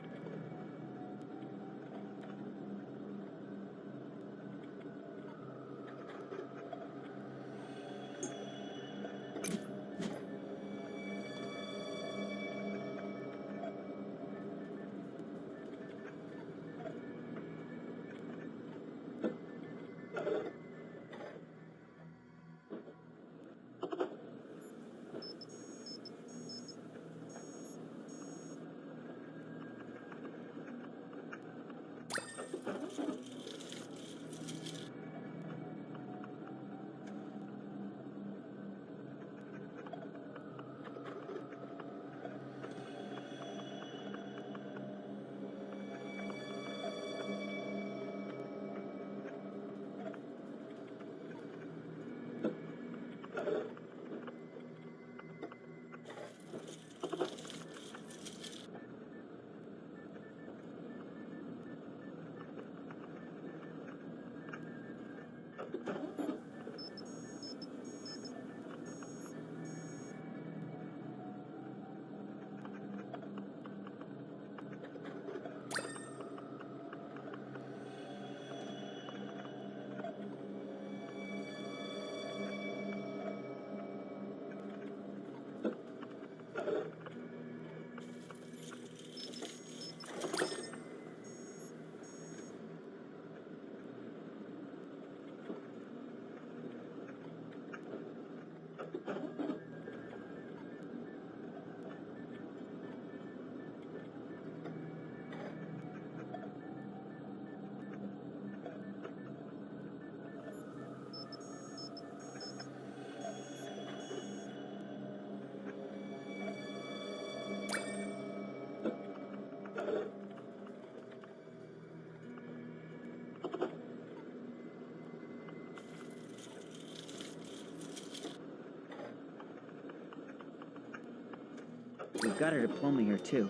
Speaker 7: got her diploma here, too.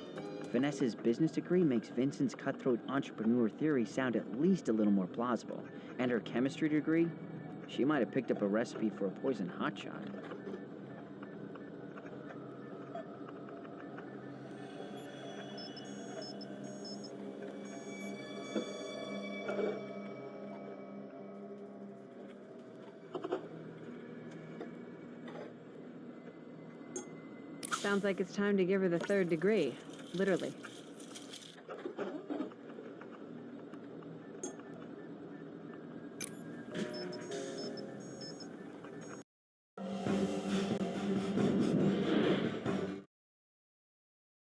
Speaker 7: Vanessa's business degree makes Vincent's cutthroat entrepreneur theory sound at least a little more plausible. And her chemistry degree? She might have picked up a recipe for a poison hotshot.
Speaker 4: Sounds like it's time to give her the third degree. Literally.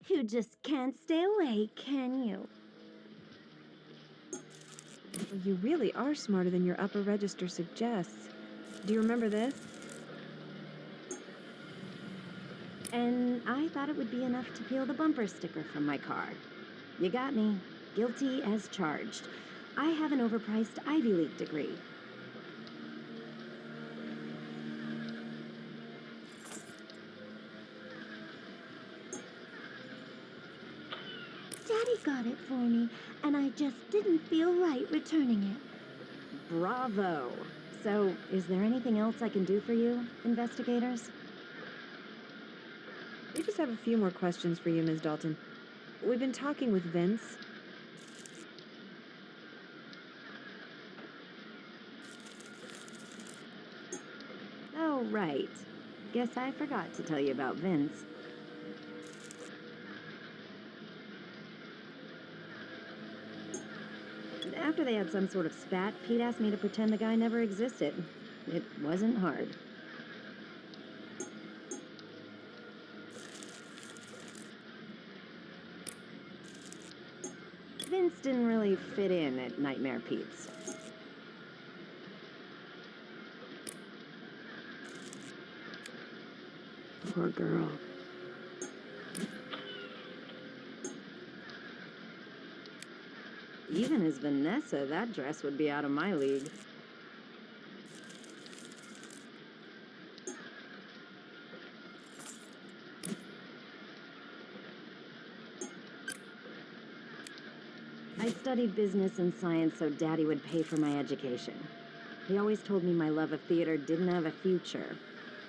Speaker 2: You just can't stay away, can you?
Speaker 4: Well, you really are smarter than your upper register suggests. Do you remember this?
Speaker 2: And I thought it would be enough to peel the bumper sticker from my car. You got me. Guilty as charged. I have an overpriced Ivy League degree. Daddy got it for me, and I just didn't feel right returning it. Bravo. So, is there anything else I can do for you, investigators?
Speaker 4: We just have a few more questions for you, Ms. Dalton. We've been talking with Vince.
Speaker 2: Oh, right. Guess I forgot to tell you about Vince. After they had some sort of spat, Pete asked me to pretend the guy never existed. It wasn't hard. Vince didn't really fit in at Nightmare Pete's.
Speaker 4: Poor girl.
Speaker 2: Even as Vanessa, that dress would be out of my league. I studied business and science so Daddy would pay for my education. He always told me my love of theater didn't have a future.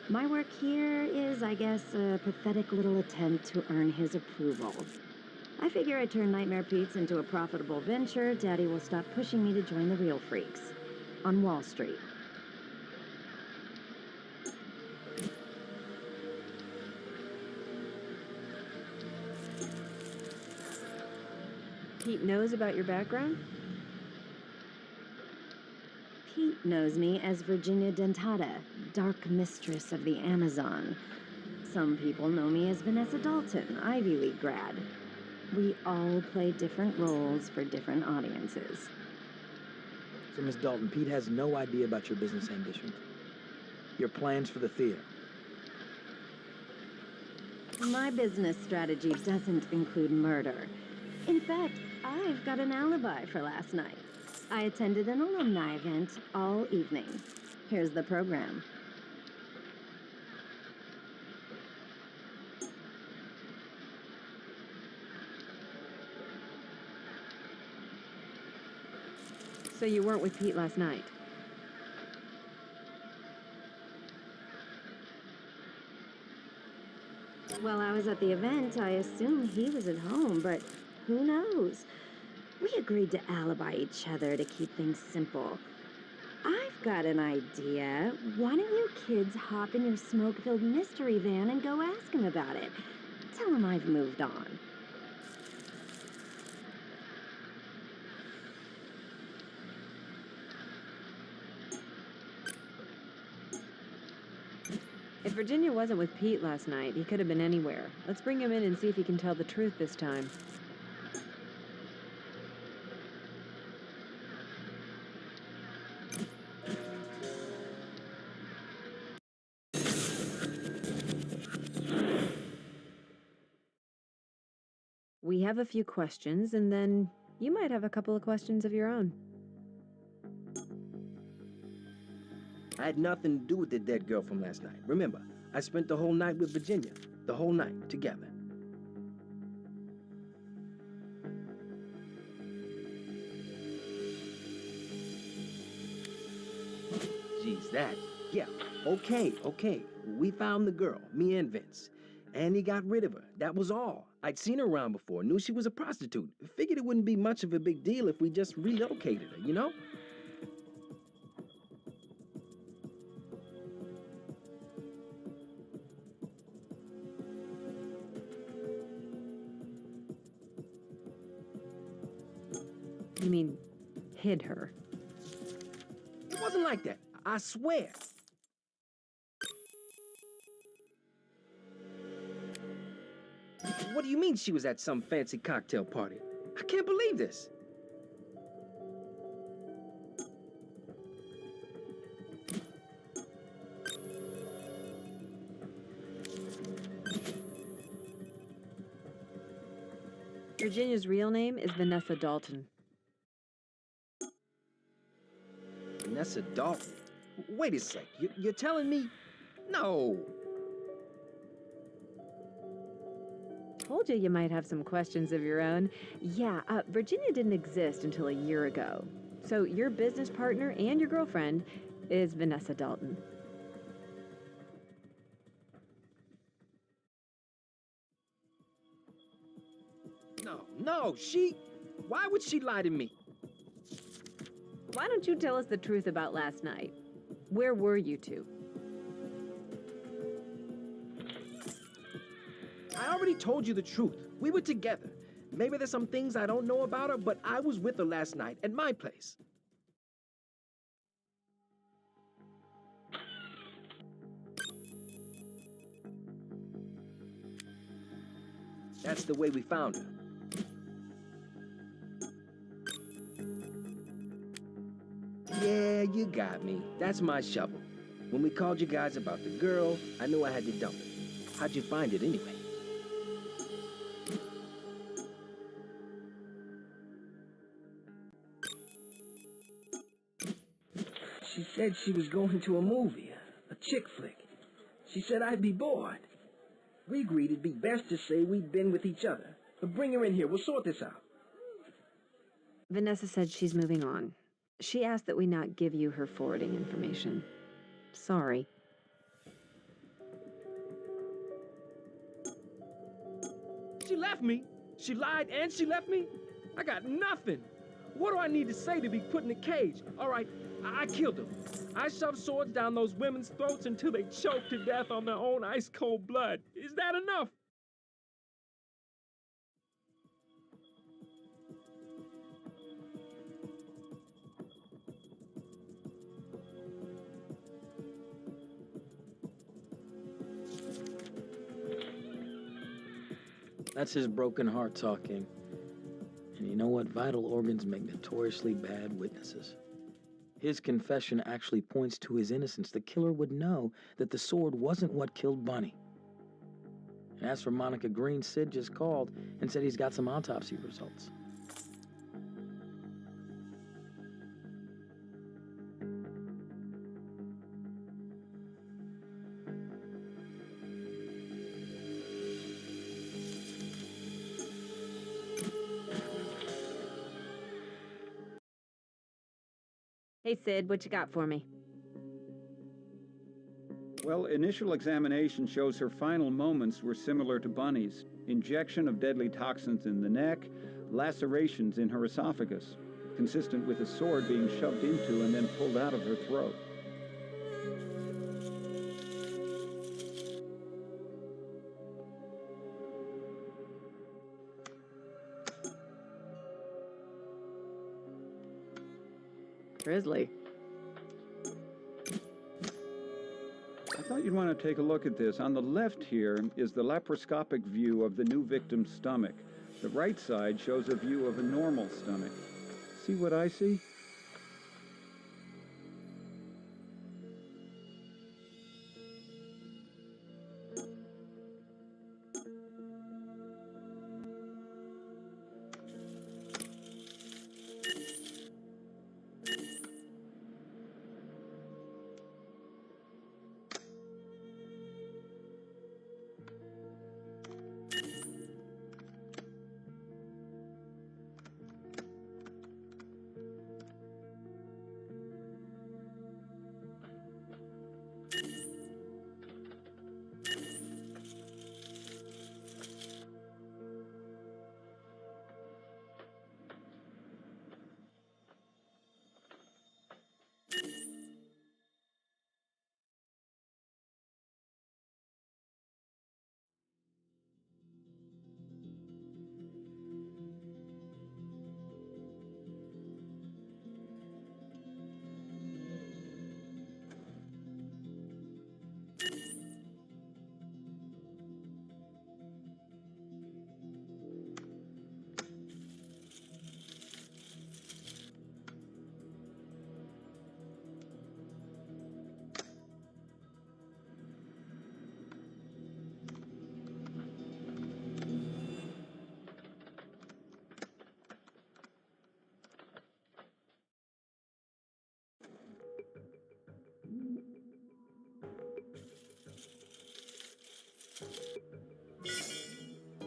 Speaker 2: My work here is, I guess, a pathetic little attempt to earn his approval. I figure I turn Nightmare Pete's into a profitable venture, Daddy will stop pushing me to join the real freaks. On Wall Street.
Speaker 4: Pete knows about your background?
Speaker 2: Pete knows me as Virginia Dentata, Dark Mistress of the Amazon. Some people know me as Vanessa Dalton, Ivy League grad. We all play different roles for different audiences.
Speaker 3: So, Miss Dalton, Pete has no idea about your business ambitions, your plans for the theater.
Speaker 2: My business strategy doesn't include murder. In fact, I've got an alibi for last night. I attended an alumni event all evening. Here's the program.
Speaker 4: So you weren't with Pete last night?
Speaker 2: While I was at the event, I assumed he was at home, but who knows? We agreed to alibi each other to keep things simple. I've got an idea. Why don't you kids hop in your smoke-filled mystery van and go ask him about it? Tell him I've moved on.
Speaker 4: If Virginia wasn't with Pete last night, he could have been anywhere. Let's bring him in and see if he can tell the truth this time. We have a few questions, and then you might have a couple of questions of your own.
Speaker 1: I had nothing to do with the dead girl from last night. Remember, I spent the whole night with Virginia. The whole night, together. geez, that. Yeah, okay. We found the girl, me and Vince. And he got rid of her. That was all. I'd seen her around before, knew she was a prostitute. Figured it wouldn't be much of a big deal if we just relocated her, you know?
Speaker 4: You mean, hid her?
Speaker 1: It wasn't like that. I swear. What do you mean she was at some fancy cocktail party? I can't believe this.
Speaker 4: Virginia's real name is Vanessa Dalton.
Speaker 1: Vanessa Dalton? Wait a sec. You're telling me? No.
Speaker 4: Told you might have some questions of your own. Yeah, Virginia didn't exist until a year ago. So your business partner and your girlfriend is Vanessa Dalton.
Speaker 1: No, why would she lie to me?
Speaker 4: Why don't you tell us the truth about last night? Where were you two?
Speaker 1: I already told you the truth. We were together. Maybe there's some things I don't know about her, but I was with her last night at my place. That's the way we found her. Yeah, you got me. That's my shovel. When we called you guys about the girl, I knew I had to dump it. How'd you find it anyway?
Speaker 12: She said she was going to a movie, a chick flick. She said I'd be bored. We agreed it'd be best to say we'd been with each other. But bring her in here. We'll sort this out.
Speaker 4: Vanessa said she's moving on. She asked that we not give you her forwarding information. Sorry.
Speaker 1: She left me. She lied and she left me. I got nothing. What do I need to say to be put in a cage? All right, I killed them. I shoved swords down those women's throats until they choked to death on their own ice-cold blood. Is that enough?
Speaker 3: That's his broken heart talking. And you know what? Vital organs make notoriously bad witnesses. His confession actually points to his innocence. The killer would know that the sword wasn't what killed Bunny. And as for Monica Green, Sid just called and said he's got some autopsy results.
Speaker 4: Hey, Sid, what you got for me?
Speaker 6: Well, initial examination shows her final moments were similar to Bunny's. Injection of deadly toxins in the neck, lacerations in her esophagus, consistent with a sword being shoved into and then pulled out of her throat.
Speaker 4: Grizzly.
Speaker 6: I thought you'd want to take a look at this. On the left here is the laparoscopic view of the new victim's stomach. The right side shows a view of a normal stomach. See what I see?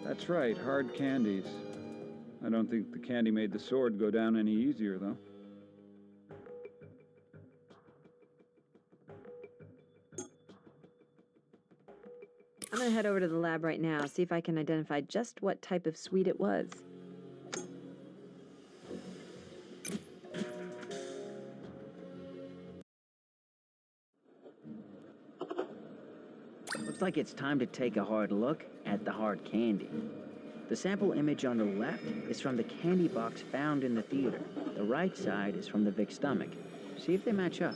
Speaker 6: That's right, hard candies. I don't think the candy made the sword go down any easier, though.
Speaker 4: I'm gonna head over to the lab right now, see if I can identify just what type of sweet it was.
Speaker 7: Looks like it's time to take a hard look at the hard candy. The sample image on the left is from the candy box found in the theater. The right side is from the Vic's stomach. See if they match up.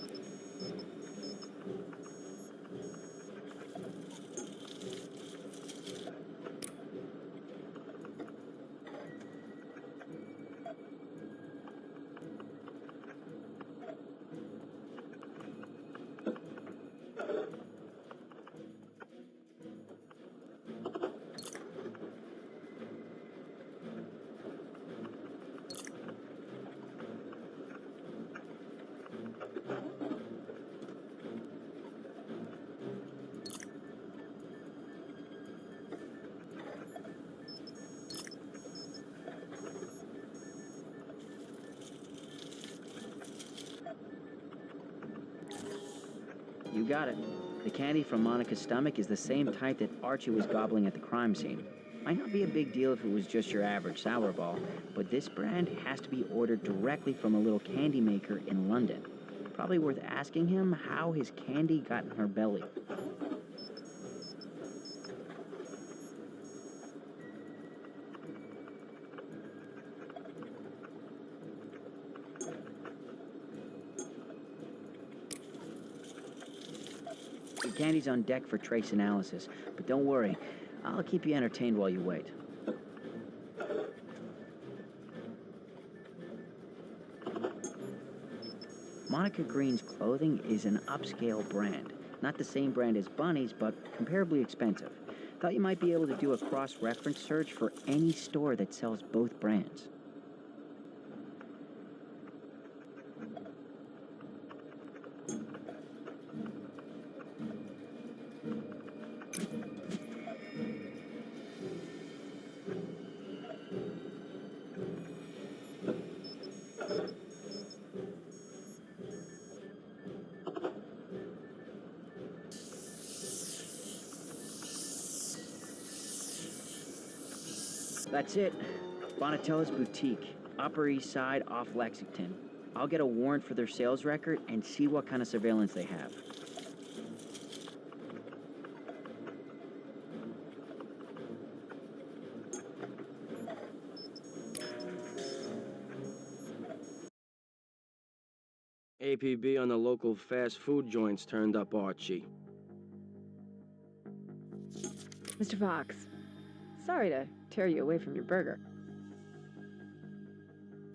Speaker 7: You got it. The candy from Monica's stomach is the same type that Archie was gobbling at the crime scene. Might not be a big deal if it was just your average sour ball, but this brand has to be ordered directly from a little candy maker in London. Probably worth asking him how his candy got in her belly. The candy's on deck for trace analysis, but don't worry, I'll keep you entertained while you wait. Monica Green's clothing is an upscale brand. Not the same brand as Bunny's, but comparably expensive. Thought you might be able to do a cross-reference search for any store that sells both brands. That's it. Bonatella's Boutique, Upper East Side off Lexington. I'll get a warrant for their sales record and see what kind of surveillance they have.
Speaker 8: APB on the local fast food joints turned up, Archie.
Speaker 4: Mr. Fox, sorry to tear you away from your burger.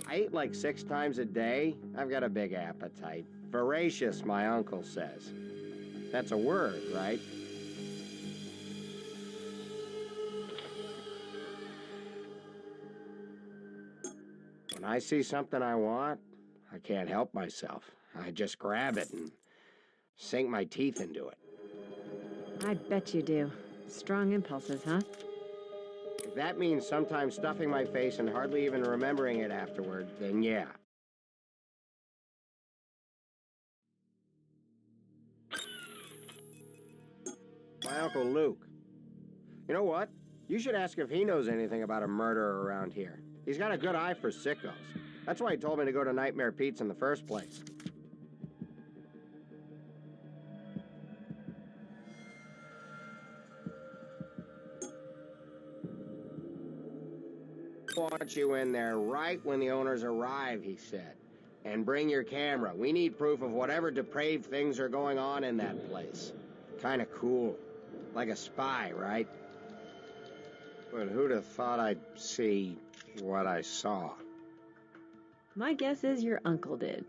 Speaker 5: I eat like 6 times a day. I've got a big appetite. Voracious, my uncle says. That's a word, right? When I see something I want, I can't help myself. I just grab it and sink my teeth into it.
Speaker 4: I bet you do. Strong impulses, huh?
Speaker 5: If that means sometimes stuffing my face and hardly even remembering it afterward, then yeah. My Uncle Luke. You know what? You should ask if he knows anything about a murderer around here. He's got a good eye for sickos. That's why he told me to go to Nightmare Pete's in the first place. I want you in there right when the owners arrive, he said. And bring your camera. We need proof of whatever depraved things are going on in that place. Kinda cool. Like a spy, right? But who'd have thought I'd see what I saw?
Speaker 4: My guess is your uncle did.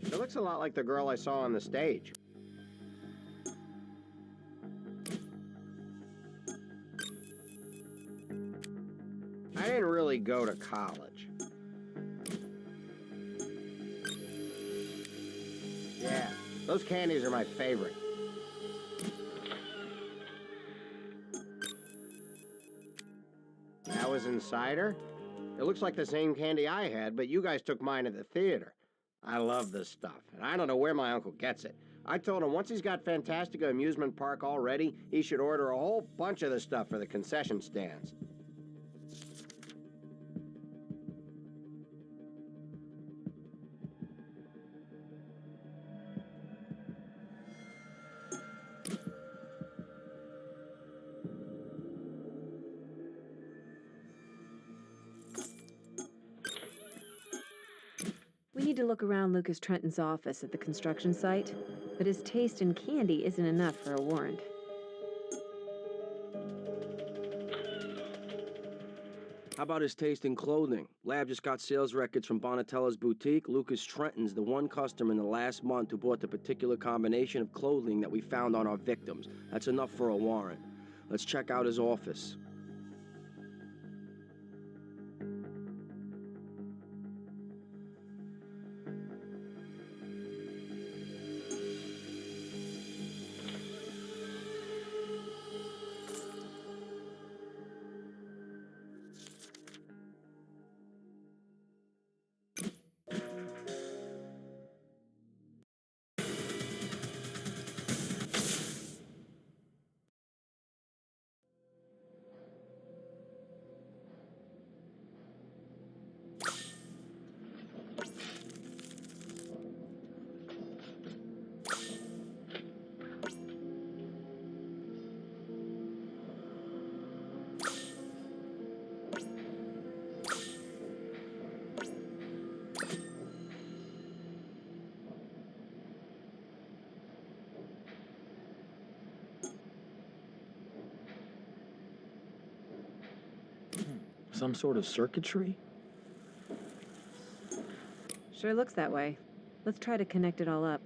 Speaker 5: It looks a lot like the girl I saw on the stage. I didn't really go to college. Yeah, those candies are my favorite. That was inside her? It looks like the same candy I had, but you guys took mine at the theater. I love this stuff, and I don't know where my uncle gets it. I told him once he's got Fantastica Amusement Park all ready, he should order a whole bunch of the stuff for the concession stands.
Speaker 4: We need to look around Lucas Trenton's office at the construction site, but his taste in candy isn't enough for a warrant.
Speaker 8: How about his taste in clothing? Lab just got sales records from Bonatella's boutique. Lucas Trenton's the one customer in the last month who bought the particular combination of clothing that we found on our victims. That's enough for a warrant. Let's check out his office.
Speaker 3: Some sort of circuitry?
Speaker 4: Sure looks that way. Let's try to connect it all up.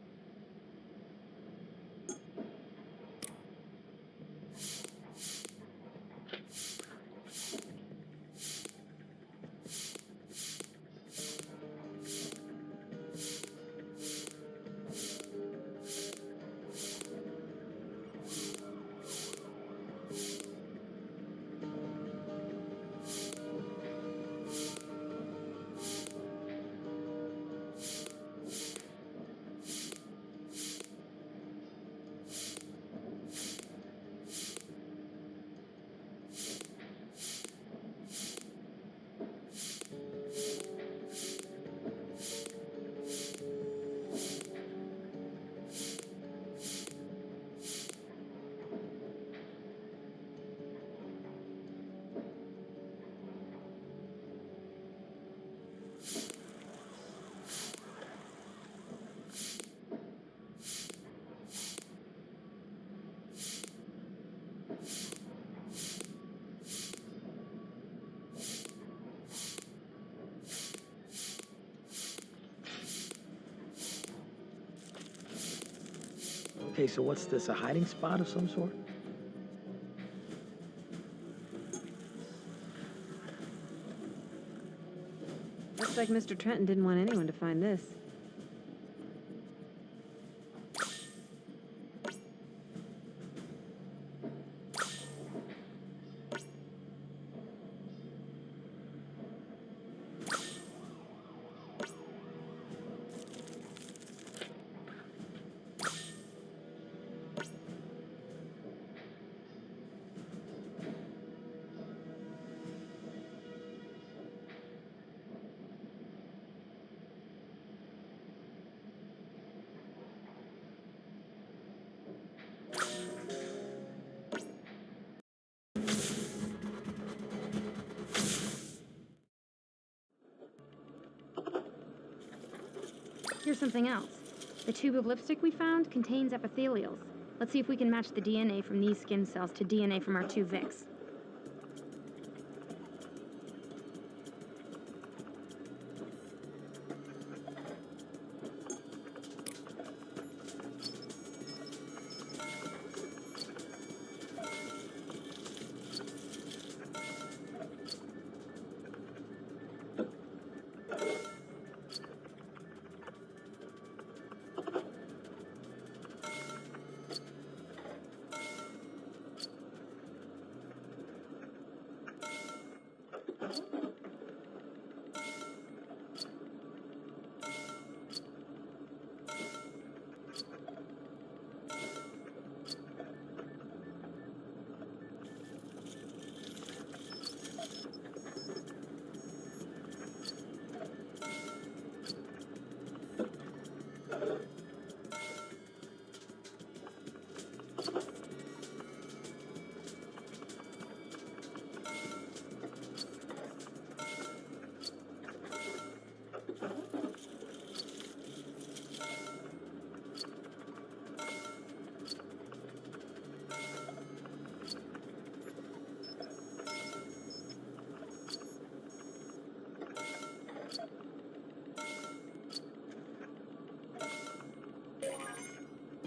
Speaker 3: Okay, so what's this, a hiding spot of some sort?
Speaker 4: Looks like Mr. Trenton didn't want anyone to find this.
Speaker 9: Here's something else. The tube of lipstick we found contains epithelials. Let's see if we can match the DNA from these skin cells to DNA from our two Vicks.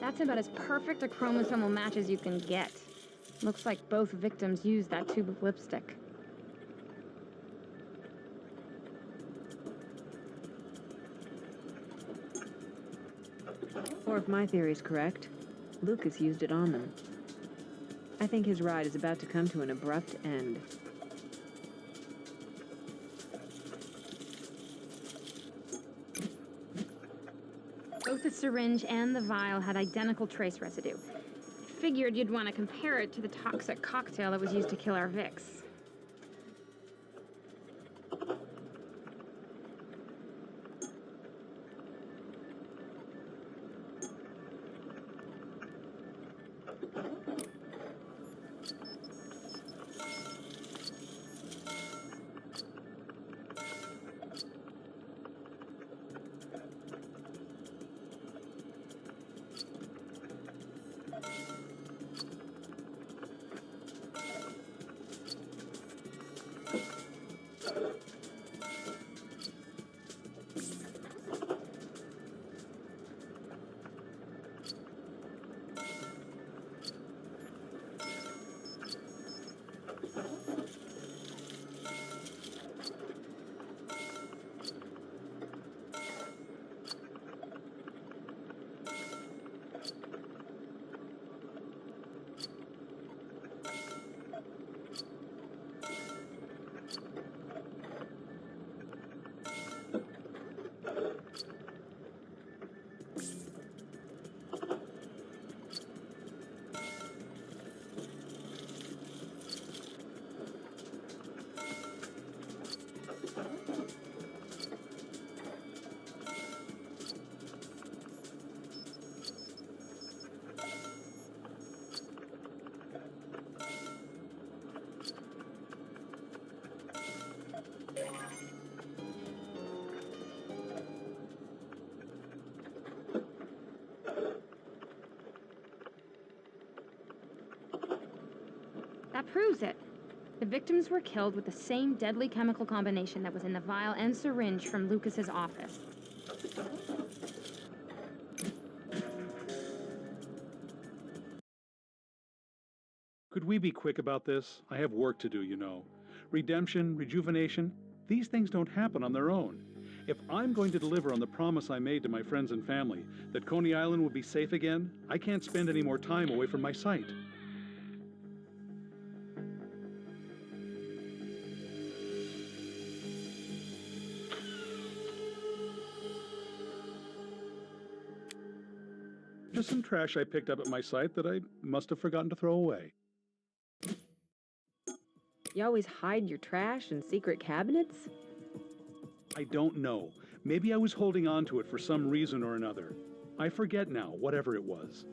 Speaker 9: That's about as perfect a chromosomal match as you can get. Looks like both victims used that tube of lipstick.
Speaker 4: Or if my theory is correct, Lucas used it on them. I think his ride is about to come to an abrupt end.
Speaker 9: Both the syringe and the vial had identical trace residue. Figured you'd want to compare it to the toxic cocktail that was used to kill our Vicks. That proves it. The victims were killed with the same deadly chemical combination that was in the vial and syringe from Lucas's office.
Speaker 11: Could we be quick about this? I have work to do, you know. Redemption, rejuvenation, these things don't happen on their own. If I'm going to deliver on the promise I made to my friends and family, that Coney Island will be safe again, I can't spend any more time away from my site. Just some trash I picked up at my site that I must have forgotten to throw away.
Speaker 4: You always hide your trash in secret cabinets?
Speaker 11: I don't know. Maybe I was holding on to it for some reason or another. I forget now, whatever it was.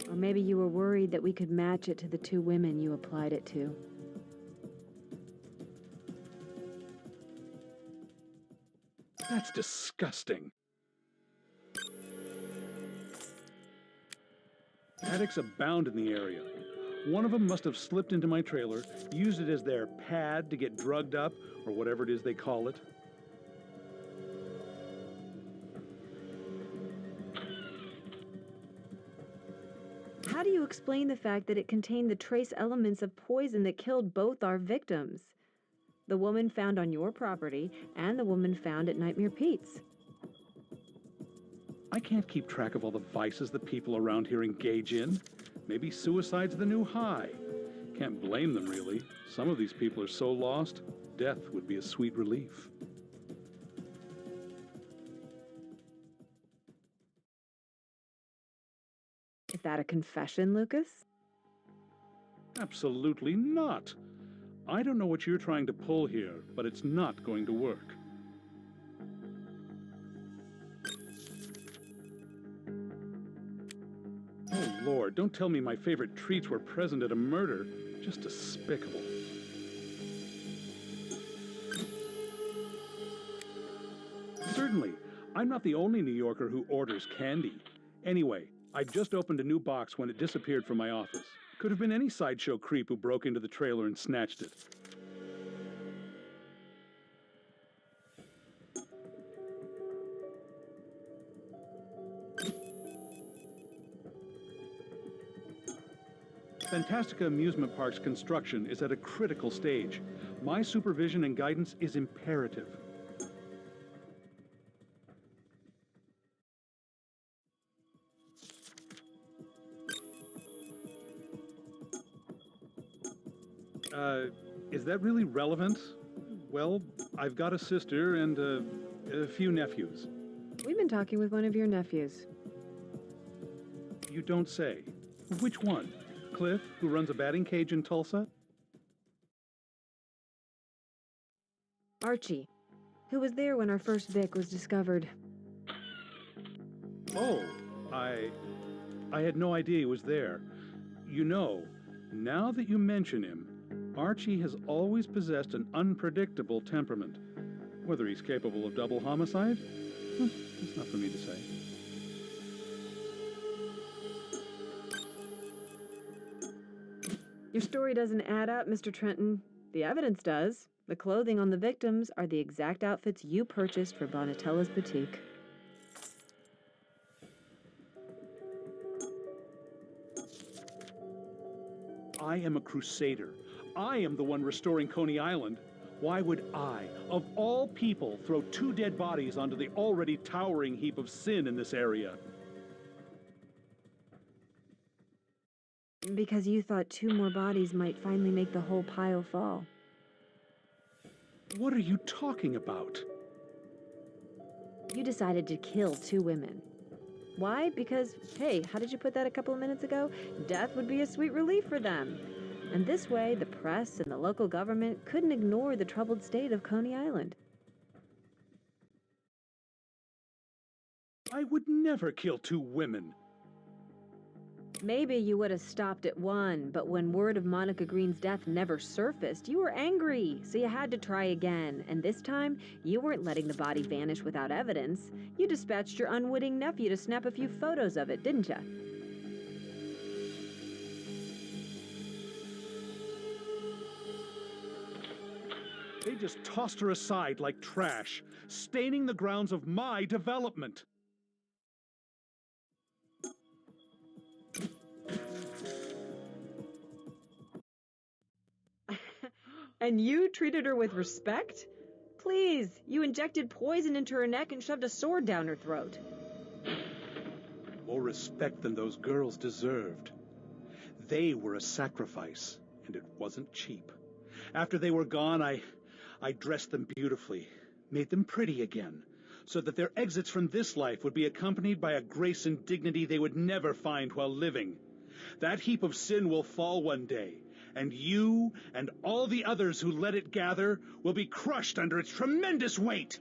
Speaker 4: Or maybe you were worried that we could match it to the two women you applied it to.
Speaker 11: That's disgusting. Addicts abound in the area. One of them must have slipped into my trailer, used it as their pad to get drugged up, or whatever it is they call it.
Speaker 4: How do you explain the fact that it contained the trace elements of poison that killed both our victims? The woman found on your property and the woman found at Nightmare Pete's.
Speaker 11: I can't keep track of all the vices that people around here engage in. Maybe suicide's the new high. Can't blame them, really. Some of these people are so lost, death would be a sweet relief.
Speaker 4: Is that a confession, Lucas?
Speaker 11: Absolutely not. I don't know what you're trying to pull here, but it's not going to work. Oh, Lord, don't tell me my favorite treats were present at a murder. Just despicable. Certainly. I'm not the only New Yorker who orders candy. Anyway, I just opened a new box when it disappeared from my office. Could have been any sideshow creep who broke into the trailer and snatched it. Fantastica Amusement Park's construction is at a critical stage. My supervision and guidance is imperative. Is that really relevant? Well, I've got a sister and a few nephews.
Speaker 4: We've been talking with one of your nephews.
Speaker 11: You don't say. Which one? Cliff, who runs a batting cage in Tulsa?
Speaker 4: Archie, who was there when our first Vic was discovered.
Speaker 11: Oh, I had no idea he was there. You know, now that you mention him, Archie has always possessed an unpredictable temperament. Whether he's capable of double homicide? It's not for me to say.
Speaker 4: Your story doesn't add up, Mr. Trenton. The evidence does. The clothing on the victims are the exact outfits you purchased for Bonatella's boutique.
Speaker 11: I am a crusader. I am the one restoring Coney Island. Why would I, of all people, throw two dead bodies onto the already towering heap of sin in this area?
Speaker 4: Because you thought 2 more bodies might finally make the whole pile fall.
Speaker 11: What are you talking about?
Speaker 4: You decided to kill 2 women. Why? Because, hey, how did you put that a couple of minutes ago? Death would be a sweet relief for them. And this way, the press and the local government couldn't ignore the troubled state of Coney Island.
Speaker 11: I would never kill 2 women.
Speaker 4: Maybe you would have stopped at 1, but when word of Monica Green's death never surfaced, you were angry, so you had to try again. And this time, you weren't letting the body vanish without evidence. You dispatched your unwitting nephew to snap a few photos of it, didn't you?
Speaker 11: They just tossed her aside like trash, staining the grounds of my development.
Speaker 4: And you treated her with respect? Please, you injected poison into her neck and shoved a sword down her throat.
Speaker 11: More respect than those girls deserved. They were a sacrifice, and it wasn't cheap. After they were gone, I dressed them beautifully, made them pretty again, so that their exits from this life would be accompanied by a grace and dignity they would never find while living. That heap of sin will fall one day, and you and all the others who let it gather will be crushed under its tremendous weight.